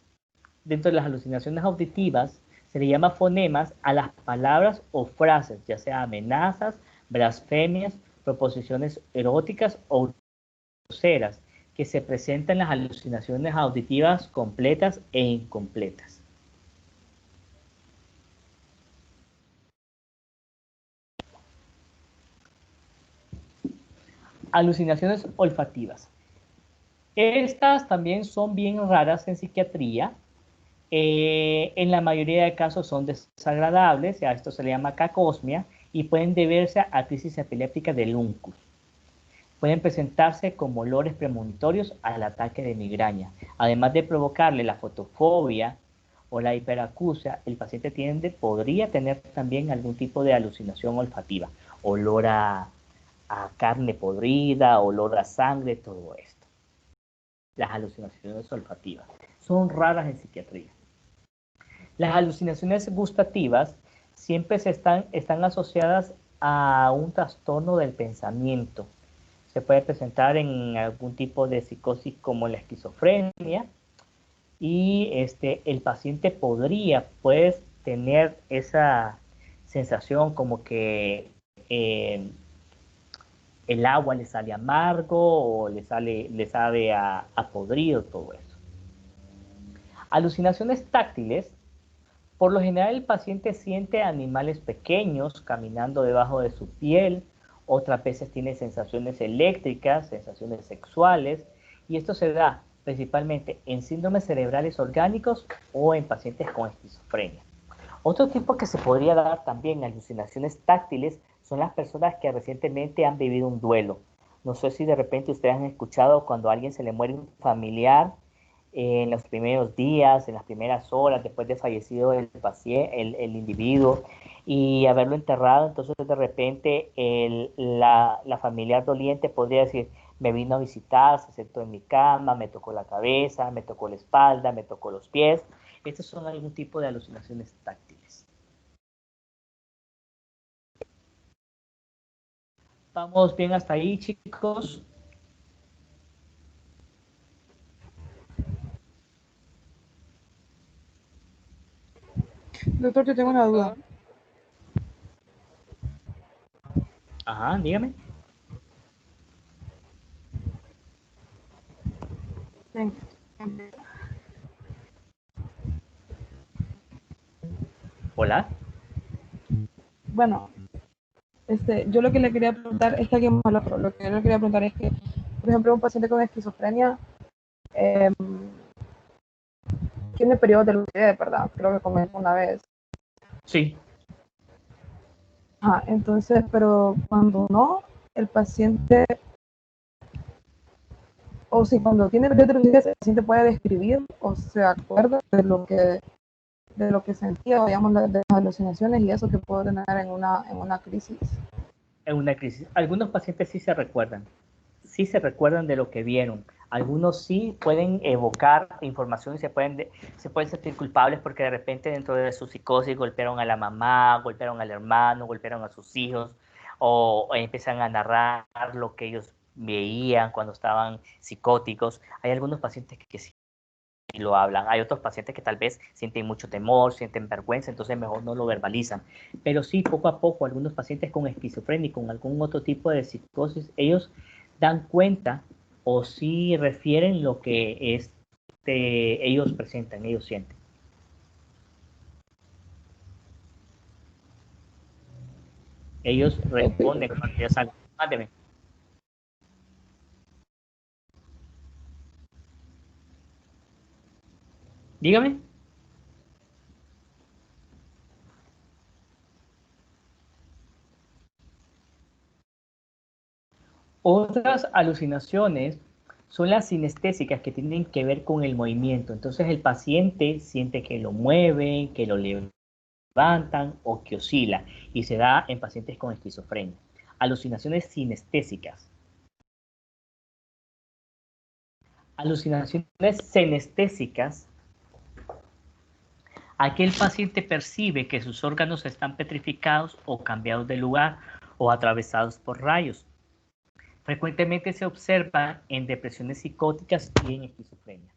dentro de las alucinaciones auditivas, se le llama fonemas a las palabras o frases, ya sea amenazas, blasfemias, proposiciones eróticas o groseras, que se presentan en las alucinaciones auditivas completas e incompletas. Alucinaciones olfativas. Estas también son bien raras en psiquiatría. En la mayoría de casos son desagradables, a esto se le llama cacosmia, y pueden deberse a crisis epilépticas del únculus. Pueden presentarse como olores premonitorios al ataque de migraña. Además de provocarle la fotofobia o la hiperacusia, el paciente podría tener también algún tipo de alucinación olfativa, olor a carne podrida, olor a sangre, todo esto. Las alucinaciones olfativas son raras en psiquiatría. Las alucinaciones gustativas siempre están asociadas a un trastorno del pensamiento. Se puede presentar en algún tipo de psicosis como la esquizofrenia, y el paciente podría pues tener esa sensación como que el agua le sale amargo o le sabe a podrido, todo eso. Alucinaciones táctiles. Por lo general el paciente siente animales pequeños caminando debajo de su piel, otras veces tiene sensaciones eléctricas, sensaciones sexuales, y esto se da principalmente en síndromes cerebrales orgánicos o en pacientes con esquizofrenia. Otro tipo que se podría dar también alucinaciones táctiles son las personas que recientemente han vivido un duelo. No sé si de repente ustedes han escuchado cuando a alguien se le muere un familiar en los primeros días, en las primeras horas después de fallecido el paciente, el individuo, y haberlo enterrado. Entonces de repente la familiar doliente podría decir: me vino a visitar, se sentó en mi cama, me tocó la cabeza, me tocó la espalda, me tocó los pies. Estos son algún tipo de alucinaciones táctiles. ¿Vamos bien hasta ahí, chicos? Doctor, yo tengo una duda. Ajá, dígame. Sí. Hola. Bueno, yo lo que le quería preguntar es que alguien más lo que yo le quería preguntar es que, por ejemplo, un paciente con esquizofrenia tiene periodos de lucidez, ¿verdad? Creo que comentó una vez. Sí. Entonces, pero cuando no, el paciente, o si cuando tiene periodos de lucidez, el paciente puede describir o se acuerda de lo que sentía, digamos, de las alucinaciones y eso que puede tener en una crisis. En una crisis. Algunos pacientes sí se recuerdan de lo que vieron. Algunos sí pueden evocar información y se pueden sentir culpables porque de repente dentro de su psicosis golpearon a la mamá, golpearon al hermano, golpearon a sus hijos, o empiezan a narrar lo que ellos veían cuando estaban psicóticos. Hay algunos pacientes que sí lo hablan. Hay otros pacientes que tal vez sienten mucho temor, sienten vergüenza, entonces mejor no lo verbalizan. Pero sí, poco a poco, algunos pacientes con esquizofrenia y con algún otro tipo de psicosis, ellos dan cuenta o sí refieren lo que ellos presentan, ellos sienten. Ellos responden cuando ya salen. Mándeme. Dígame. Otras alucinaciones son las sinestésicas que tienen que ver con el movimiento. Entonces el paciente siente que lo mueven, que lo levantan o que oscila y se da en pacientes con esquizofrenia. Alucinaciones sinestésicas. Alucinaciones senestésicas. Aquel paciente percibe que sus órganos están petrificados o cambiados de lugar o atravesados por rayos. Frecuentemente se observa en depresiones psicóticas y en esquizofrenia.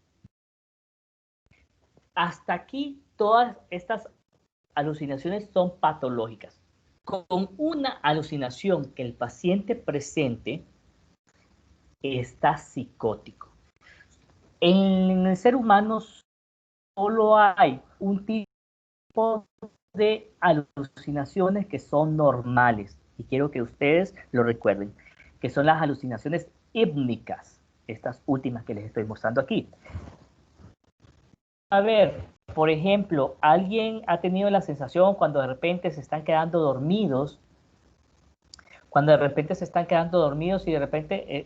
Hasta aquí todas estas alucinaciones son patológicas. Con una alucinación que el paciente presente está psicótico. En el ser humano solo hay un tipo de alucinaciones que son normales y quiero que ustedes lo recuerden, que son las alucinaciones hípnicas, estas últimas que les estoy mostrando aquí. A ver, por ejemplo, alguien ha tenido la sensación cuando de repente se están quedando dormidos, y de repente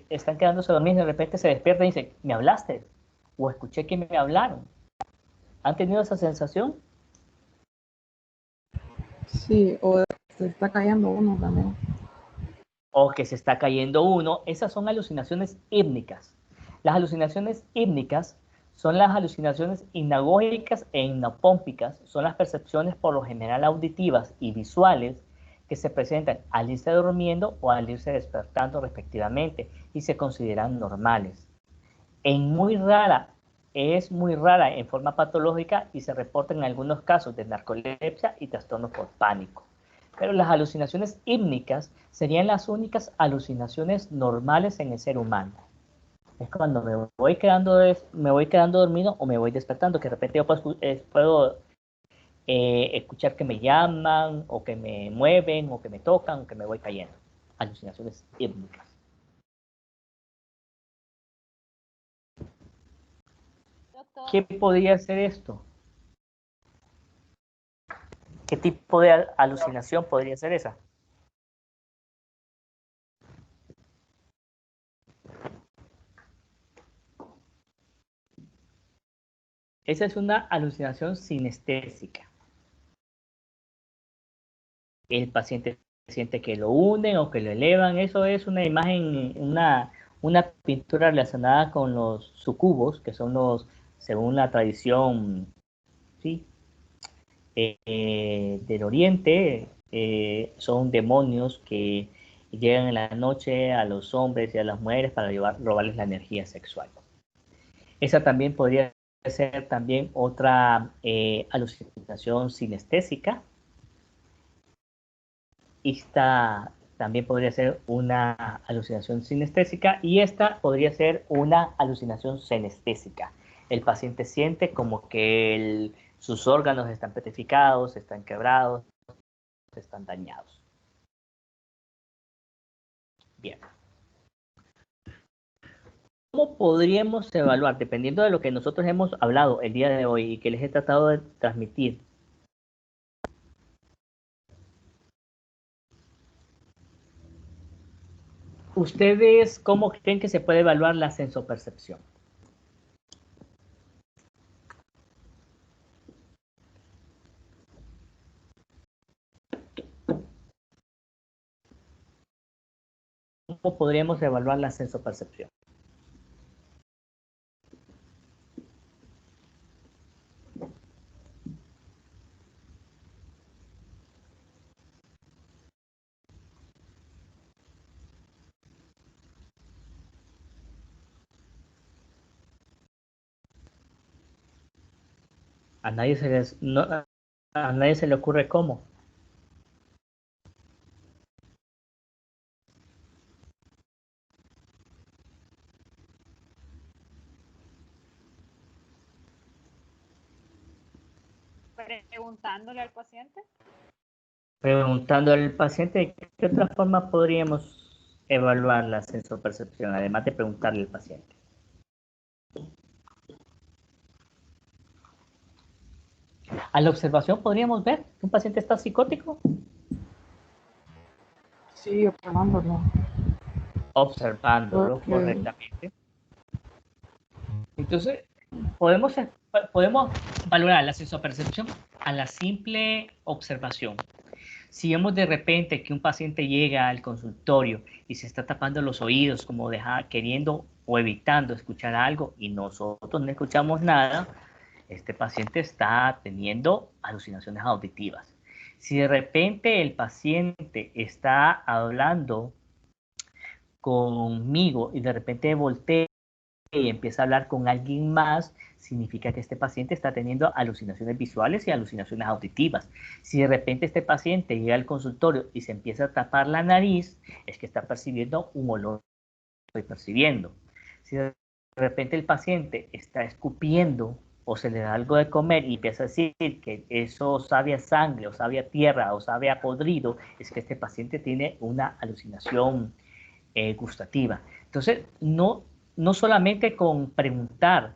están quedándose dormidos y de repente se despiertan y dicen, ¿me hablaste? O escuché que me hablaron. ¿Han tenido esa sensación? Sí, o se está cayendo uno también. O que se está cayendo uno. Esas son alucinaciones hípnicas. Las alucinaciones hípnicas son las alucinaciones hipnagógicas e hipnopómpicas. Son las percepciones por lo general auditivas y visuales que se presentan al irse durmiendo o al irse despertando respectivamente y se consideran normales. Es muy rara en forma patológica y se reporta en algunos casos de narcolepsia y trastornos por pánico. Pero las alucinaciones hípnicas serían las únicas alucinaciones normales en el ser humano. Es cuando me voy quedando dormido o me voy despertando, que de repente yo puedo escuchar que me llaman, o que me mueven, o que me tocan, o que me voy cayendo. Alucinaciones hípnicas. Doctor, ¿Qué podría ser esto? ¿Qué tipo de alucinación podría ser esa? Esa es una alucinación sinestésica. El paciente siente que lo hunden o que lo elevan. Eso es una imagen, una pintura relacionada con los sucubos, que son los, según la tradición, ¿sí? Del oriente, son demonios que llegan en la noche a los hombres y a las mujeres para robarles la energía sexual. Esa también podría ser también otra alucinación sinestésica. Esta también podría ser una alucinación sinestésica y esta podría ser una alucinación senestésica. El paciente siente como que sus órganos están petrificados, están quebrados, están dañados. Bien. ¿Cómo podríamos evaluar, dependiendo de lo que nosotros hemos hablado el día de hoy y que les he tratado de transmitir? ¿Ustedes cómo creen que se puede evaluar la sensopercepción? ¿Cómo podríamos evaluar la sensopercepción? A nadie se le ocurre cómo. Preguntándole al paciente. Preguntando al paciente de qué otra forma podríamos evaluar la sensopercepción, además de preguntarle al paciente. A la observación podríamos ver que un paciente está psicótico. Sí, observándolo. observándolo Ok. correctamente. Entonces, podemos, podemos valorar la sensopercepción a la simple observación. Si vemos de repente que un paciente llega al consultorio y se está tapando los oídos, como queriendo o evitando escuchar algo y nosotros no escuchamos nada, este paciente está teniendo alucinaciones auditivas. Si de repente el paciente está hablando conmigo y de repente voltea y empieza a hablar con alguien más, significa que este paciente está teniendo alucinaciones visuales y alucinaciones auditivas. Si de repente este paciente llega al consultorio y se empieza a tapar la nariz, es que está percibiendo un olor que estoy percibiendo. Si de repente el paciente está escupiendo o se le da algo de comer y empieza a decir que eso sabe a sangre o sabe a tierra o sabe a podrido, es que este paciente tiene una alucinación gustativa. Entonces, no solamente con preguntar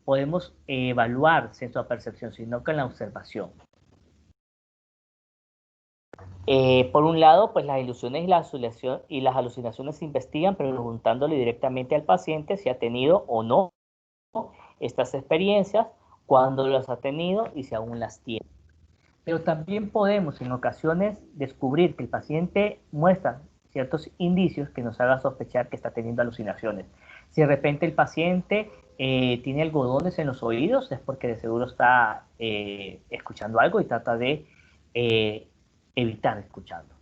podemos evaluar sensopercepción, sino con la observación. Por un lado, pues las ilusiones y las alucinaciones se investigan preguntándole directamente al paciente si ha tenido o no estas experiencias, cuándo las ha tenido y si aún las tiene. Pero también podemos en ocasiones descubrir que el paciente muestra ciertos indicios que nos hagan sospechar que está teniendo alucinaciones. Si de repente el paciente tiene algodones en los oídos, es porque de seguro está escuchando algo y trata de evitar escucharlo.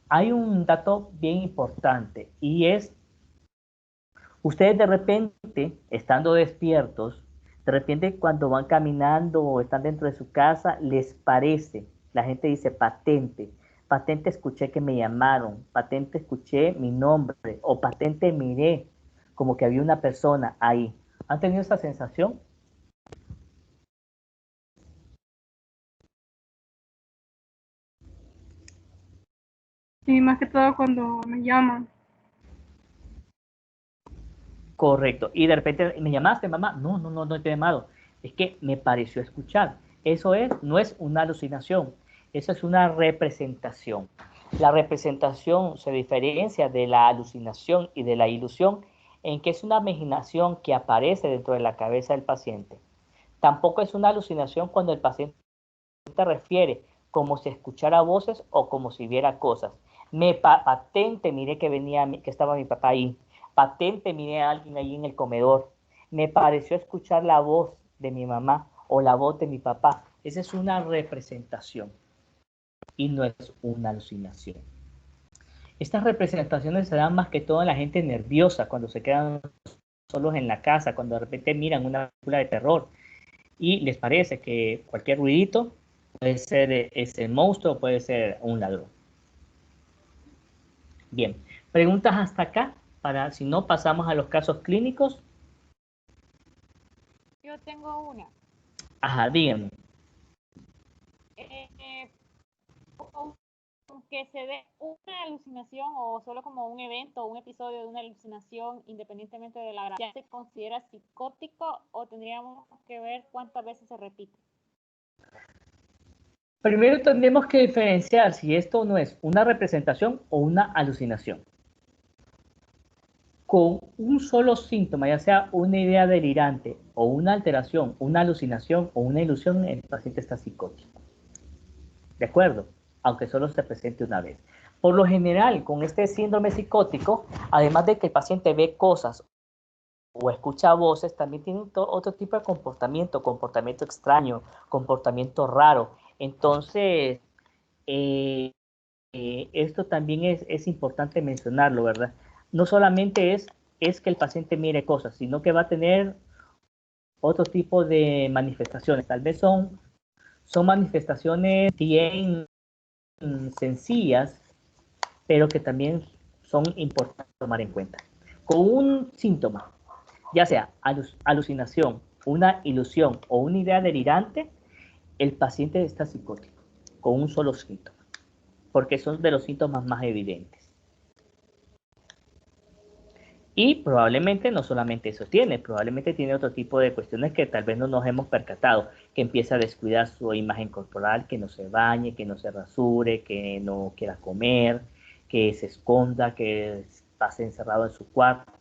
Hay un dato bien importante y es, ustedes de repente, estando despiertos, de repente cuando van caminando o están dentro de su casa, les parece, la gente dice patente, patente escuché que me llamaron, patente escuché mi nombre o patente miré como que había una persona ahí. ¿Han tenido esa sensación? Sí, más que todo cuando me llaman. Correcto. Y de repente, ¿me llamaste, mamá? No te he llamado. Es que me pareció escuchar. Eso no es una alucinación, eso es una representación. La representación se diferencia de la alucinación y de la ilusión en que es una imaginación que aparece dentro de la cabeza del paciente. Tampoco es una alucinación cuando el paciente refiere como si escuchara voces o como si viera cosas. Patente, miré que estaba mi papá ahí. Patente, miré a alguien ahí en el comedor. Me pareció escuchar la voz de mi mamá o la voz de mi papá. Esa es una representación y no es una alucinación. Estas representaciones se dan más que todo en la gente nerviosa, cuando se quedan solos en la casa, cuando de repente miran una película de terror y les parece que cualquier ruidito puede ser ese monstruo, puede ser un ladrón. Bien, preguntas hasta acá, para si no pasamos a los casos clínicos. Yo tengo una. Ajá, díganme. Que se dé una alucinación o solo como un evento o un episodio de una alucinación independientemente de la gravedad, ¿se considera psicótico o tendríamos que ver cuántas veces se repite? Primero tendremos que diferenciar si esto no es una representación o una alucinación. Con un solo síntoma, ya sea una idea delirante o una alteración, una alucinación o una ilusión, el paciente está psicótico. ¿De acuerdo? Aunque solo se presente una vez. Por lo general, con este síndrome psicótico, además de que el paciente ve cosas o escucha voces, también tiene otro tipo de comportamiento extraño, comportamiento raro. Entonces, esto también es importante mencionarlo, ¿verdad? No solamente es que el paciente mire cosas, sino que va a tener otro tipo de manifestaciones. Tal vez son manifestaciones bien sencillas, pero que también son importantes tomar en cuenta. Con un síntoma, ya sea alucinación, una ilusión o una idea delirante, el paciente está psicótico, con un solo síntoma, porque son de los síntomas más evidentes. Y probablemente no solamente eso tiene, probablemente tiene otro tipo de cuestiones que tal vez no nos hemos percatado, que empieza a descuidar su imagen corporal, que no se bañe, que no se rasure, que no quiera comer, que se esconda, que pase encerrado en su cuarto.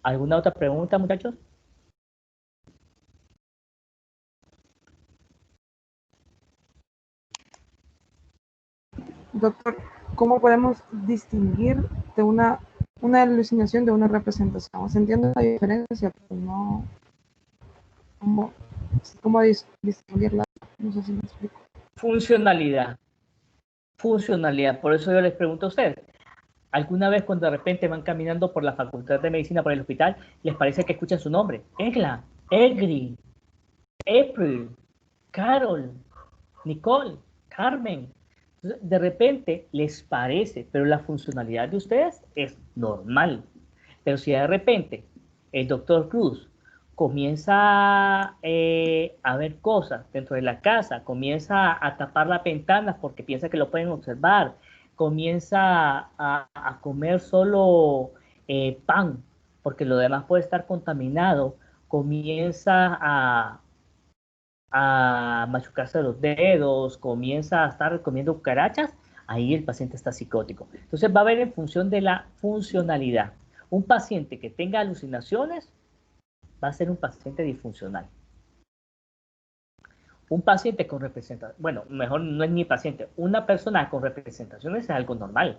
¿Alguna otra pregunta, muchachos? Doctor, ¿cómo podemos distinguir de una alucinación de una representación? Se entiende la diferencia, pero no... ¿Cómo distinguirla? No sé si me explico. Funcionalidad. Funcionalidad. Por eso yo les pregunto a ustedes. ¿Alguna vez cuando de repente van caminando por la Facultad de Medicina, por el hospital, les parece que escuchan su nombre? Egla, Egri, April, Carol, Nicole, Carmen. Entonces, de repente les parece, pero la funcionalidad de ustedes es normal. Pero si de repente el doctor Cruz comienza a ver cosas dentro de la casa, comienza a tapar las ventanas porque piensa que lo pueden observar, comienza a comer solo pan porque lo demás puede estar contaminado, comienza a machucarse los dedos, comienza a estar comiendo cucarachas, ahí el paciente está psicótico. Entonces va a ver en función de la funcionalidad. Un paciente que tenga alucinaciones va a ser un paciente disfuncional. Un paciente con representación, bueno, mejor no es ni paciente, una persona con representaciones es algo normal.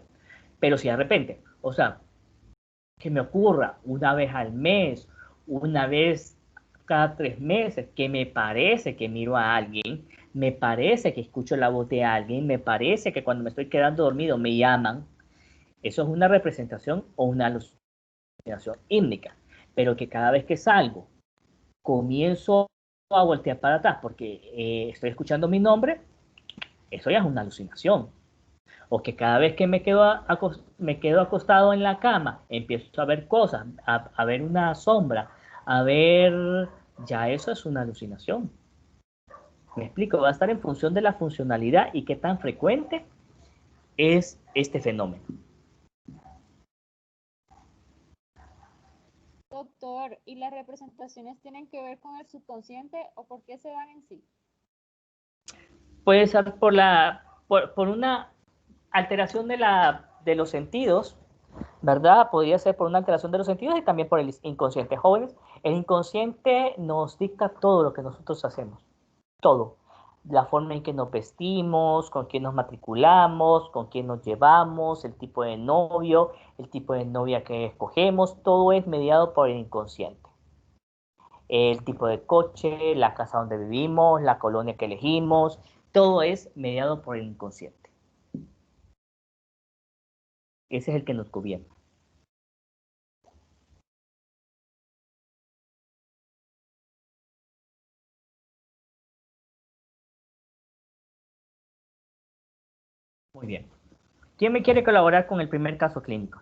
Pero si de repente, o sea, que me ocurra una vez al mes, una vez cada 3 meses, que me parece que miro a alguien, me parece que escucho la voz de alguien, me parece que cuando me estoy quedando dormido me llaman, eso es una representación o una alucinación hípnica. Pero que cada vez que salgo comienzo a voltear para atrás porque estoy escuchando mi nombre, eso ya es una alucinación. O que cada vez que me quedo acostado en la cama, empiezo a ver cosas, a ver una sombra, a ver, ya eso es una alucinación. Me explico, va a estar en función de la funcionalidad y qué tan frecuente es este fenómeno. Doctor, ¿y las representaciones tienen que ver con el subconsciente o por qué se dan en sí? Puede ser por una alteración de los sentidos, ¿verdad? Podría ser por una alteración de los sentidos y también por el inconsciente. Jóvenes, el inconsciente nos dicta todo lo que nosotros hacemos, todo. La forma en que nos vestimos, con quién nos matriculamos, con quién nos llevamos, el tipo de novio, el tipo de novia que escogemos, todo es mediado por el inconsciente. El tipo de coche, la casa donde vivimos, la colonia que elegimos, todo es mediado por el inconsciente. Ese es el que nos gobierna. Muy bien. ¿Quién me quiere colaborar con el primer caso clínico?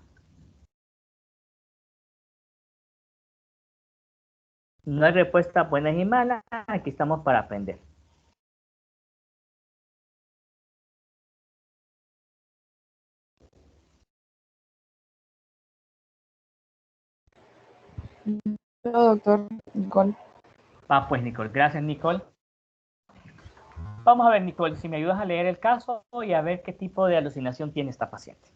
No hay respuesta buenas y malas, aquí estamos para aprender. Hola, doctor Nicole. Pues Nicole, gracias Nicole. Vamos a ver Nicole, si me ayudas a leer el caso y a ver qué tipo de alucinación tiene esta paciente.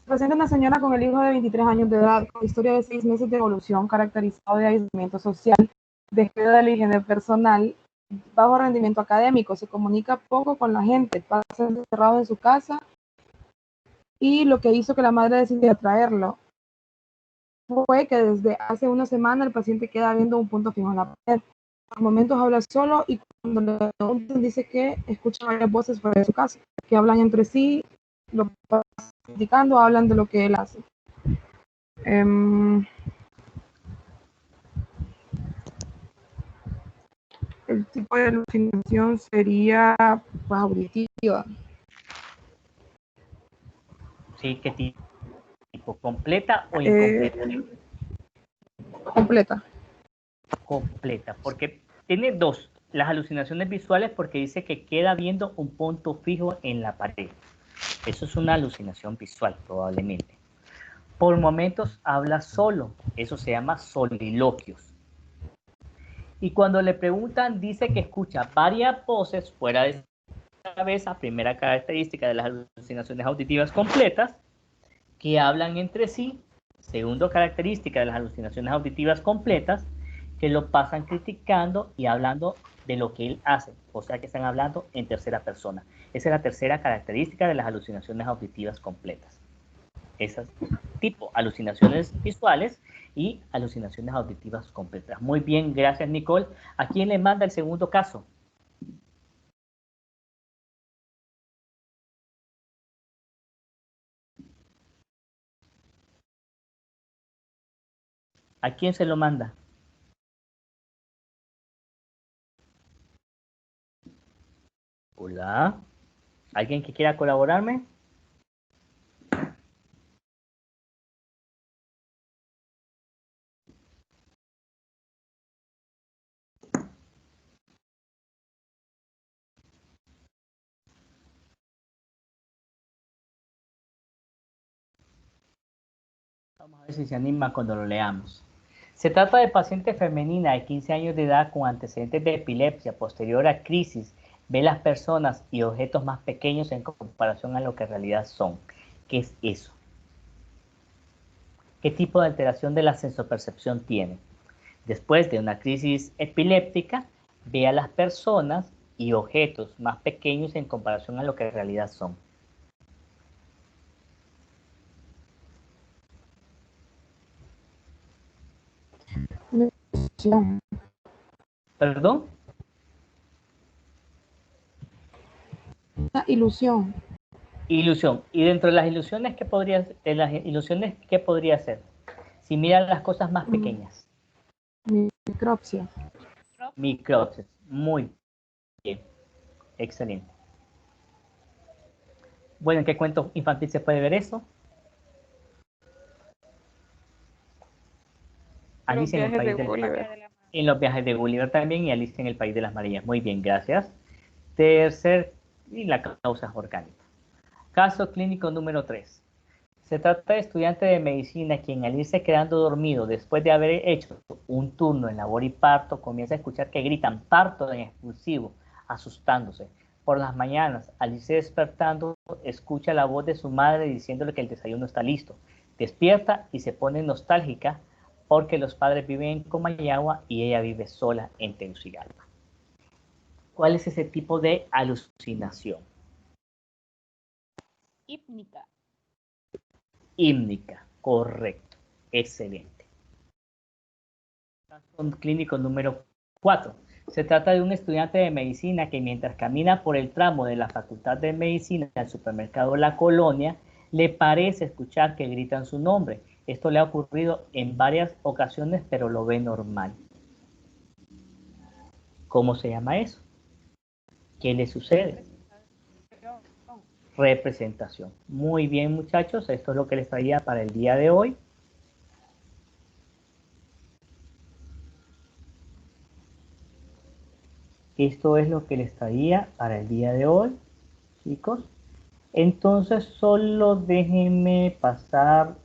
Presenta una señora con el hijo de 23 años de edad, con historia de 6 meses de evolución, caracterizado de aislamiento social, descuido de la higiene personal, bajo rendimiento académico, se comunica poco con la gente, pasa encerrado en su casa, y lo que hizo que la madre decidiera traerlo fue que desde hace una semana el paciente queda viendo un punto fijo en la pared. Por momentos habla solo y cuando le preguntan dice que escucha varias voces fuera de su casa, que hablan entre sí, lo pasan criticando, hablan de lo que él hace. El tipo de alucinación sería pues, auditiva. Sí, ¿qué tipo? ¿Completa o incompleta? Completa. Completa, porque tiene dos. Las alucinaciones visuales porque dice que queda viendo un punto fijo en la pared. Eso es una alucinación visual probablemente. Por momentos habla solo, eso se llama soliloquios. Y cuando le preguntan, dice que escucha varias voces fuera de su cabeza, primera característica de las alucinaciones auditivas completas, que hablan entre sí. Segundo característica de las alucinaciones auditivas completas, que lo pasan criticando y hablando de lo que él hace, o sea que están hablando en tercera persona. Esa es la tercera característica de las alucinaciones auditivas completas. Esas tipo alucinaciones visuales y alucinaciones auditivas completas. Muy bien, gracias Nicole. ¿A quién le manda el segundo caso? ¿A quién se lo manda? Hola. ¿Alguien que quiera colaborarme? Vamos a ver si se anima cuando lo leamos. Se trata de paciente femenina de 15 años de edad con antecedentes de epilepsia posterior a crisis. Ve las personas y objetos más pequeños en comparación a lo que en realidad son. ¿Qué es eso? ¿Qué tipo de alteración de la sensopercepción tiene? Después de una crisis epiléptica, ve a las personas y objetos más pequeños en comparación a lo que en realidad son. Ilusión. ¿Perdón? Una ilusión. Ilusión. Y dentro de las ilusiones, ¿qué podría ser? Si miran las cosas más pequeñas. Micropsia. Micropsias. Muy bien. Excelente. Bueno, ¿en qué cuento infantil se puede ver eso? Alicia en el País de las Maravillas. En los viajes de Gulliver también y Alicia en el País de las Maravillas. Muy bien, gracias. Tercer, y la causa orgánica. Caso clínico número 3. Se trata de estudiante de medicina quien al irse quedando dormido después de haber hecho un turno en labor y parto comienza a escuchar que gritan parto en expulsivo, asustándose. Por las mañanas, al irse despertando, escucha la voz de su madre diciéndole que el desayuno está listo. Despierta y se pone nostálgica porque los padres viven en Comayagua y ella vive sola en Tegucigalpa. ¿Cuál es ese tipo de alucinación? Hípnica. Hípnica, correcto, excelente. Caso clínico número 4. Se trata de un estudiante de medicina que mientras camina por el tramo de la Facultad de Medicina al supermercado La Colonia, le parece escuchar que gritan su nombre. Esto le ha ocurrido en varias ocasiones, pero lo ve normal. ¿Cómo se llama eso? ¿Qué le sucede? Representación. Muy bien, muchachos, esto es lo que les traía para el día de hoy. Esto es lo que les traía para el día de hoy, chicos. Entonces, solo déjenme pasar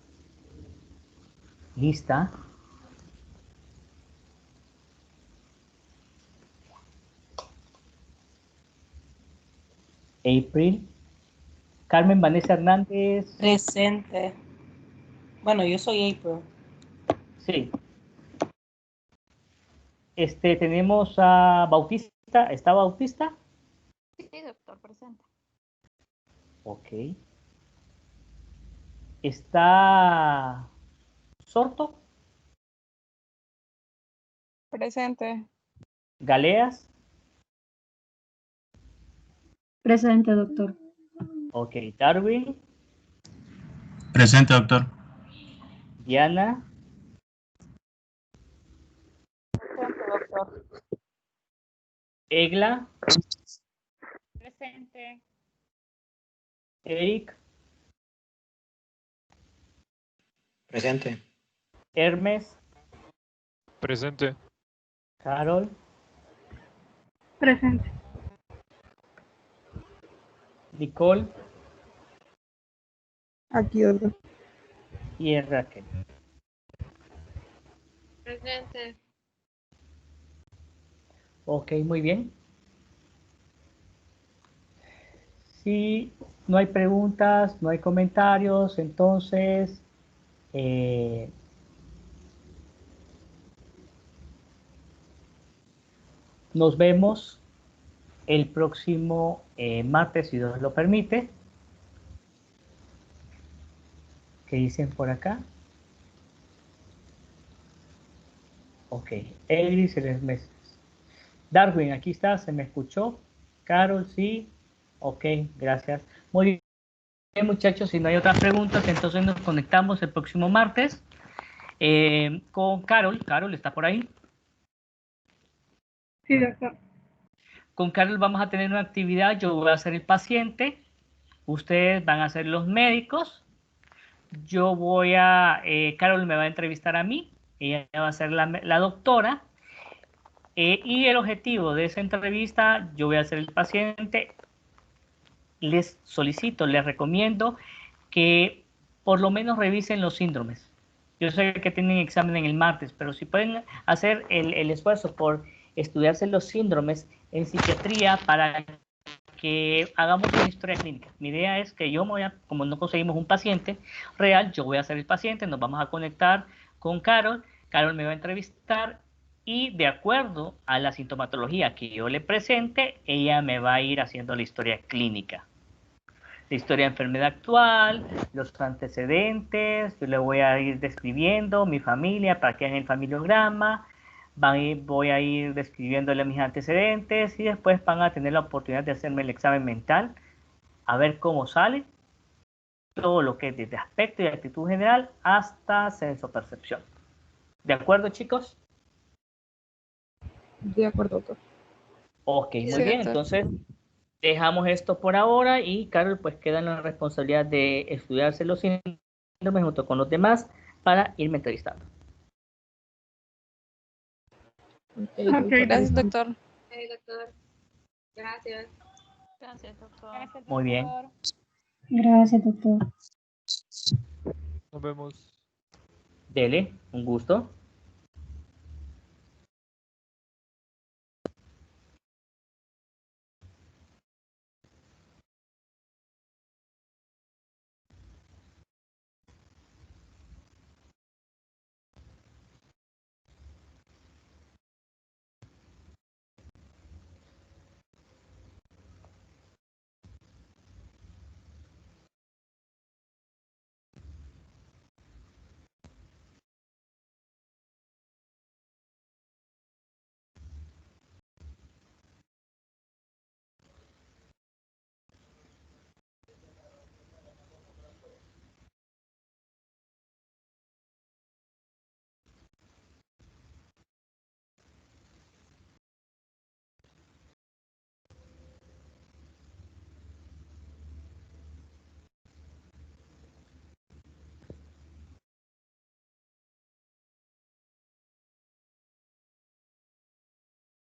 lista. April. Carmen Vanessa Hernández. Presente. Bueno, yo soy April. Sí. Tenemos a Bautista. ¿Está Bautista? Sí, doctor, presente. Ok. ¿Está Sorto? Presente. ¿Galeas? Presente, doctor. Ok. Darwin. Presente, doctor. Diana. Presente, doctor. Egla. Presente. Eric. Presente. Hermes. Presente. Carol. Presente. Nicole. Aquí, doctor. y Raquel. Presente. Ok, muy bien. Si no hay preguntas, no hay comentarios, entonces nos vemos el próximo martes, si Dios lo permite. ¿Qué dicen por acá? Ok, Egris, 3 meses. Darwin, aquí está, se me escuchó. Carol, sí. Ok, gracias. Muy bien, muchachos, si no hay otras preguntas, entonces nos conectamos el próximo martes con Carol. Carol, ¿está por ahí? Sí, doctor. Con Carol vamos a tener una actividad. Yo voy a ser el paciente, ustedes van a ser los médicos. Yo voy a, Carol me va a entrevistar a mí, ella va a ser la doctora. Y el objetivo de esa entrevista, yo voy a ser el paciente, les solicito, les recomiendo que por lo menos revisen los síndromes. Yo sé que tienen examen en el martes, pero si pueden hacer el esfuerzo por estudiarse los síndromes en psiquiatría para que hagamos una historia clínica. Mi idea es que yo voy a, como no conseguimos un paciente real, yo voy a ser el paciente, nos vamos a conectar con Carol, Carol me va a entrevistar y de acuerdo a la sintomatología que yo le presente, ella me va a ir haciendo la historia clínica. La historia de enfermedad actual, los antecedentes, yo le voy a ir describiendo mi familia para que hagan el familiograma, voy a ir describiéndole mis antecedentes y después van a tener la oportunidad de hacerme el examen mental, a ver cómo sale, todo lo que es desde aspecto y actitud general hasta sensopercepción. ¿De acuerdo, chicos? De acuerdo, doctor. Ok, muy Sí, bien, doctor. entonces dejamos esto por ahora y Carol pues queda en la responsabilidad de estudiarse los síndromes junto con los demás para irme entrevistando. Okay, Gracias, doctor. Sí, doctor. Gracias. Gracias, doctor. Muy bien. Gracias, doctor. Nos vemos. Dele, un gusto.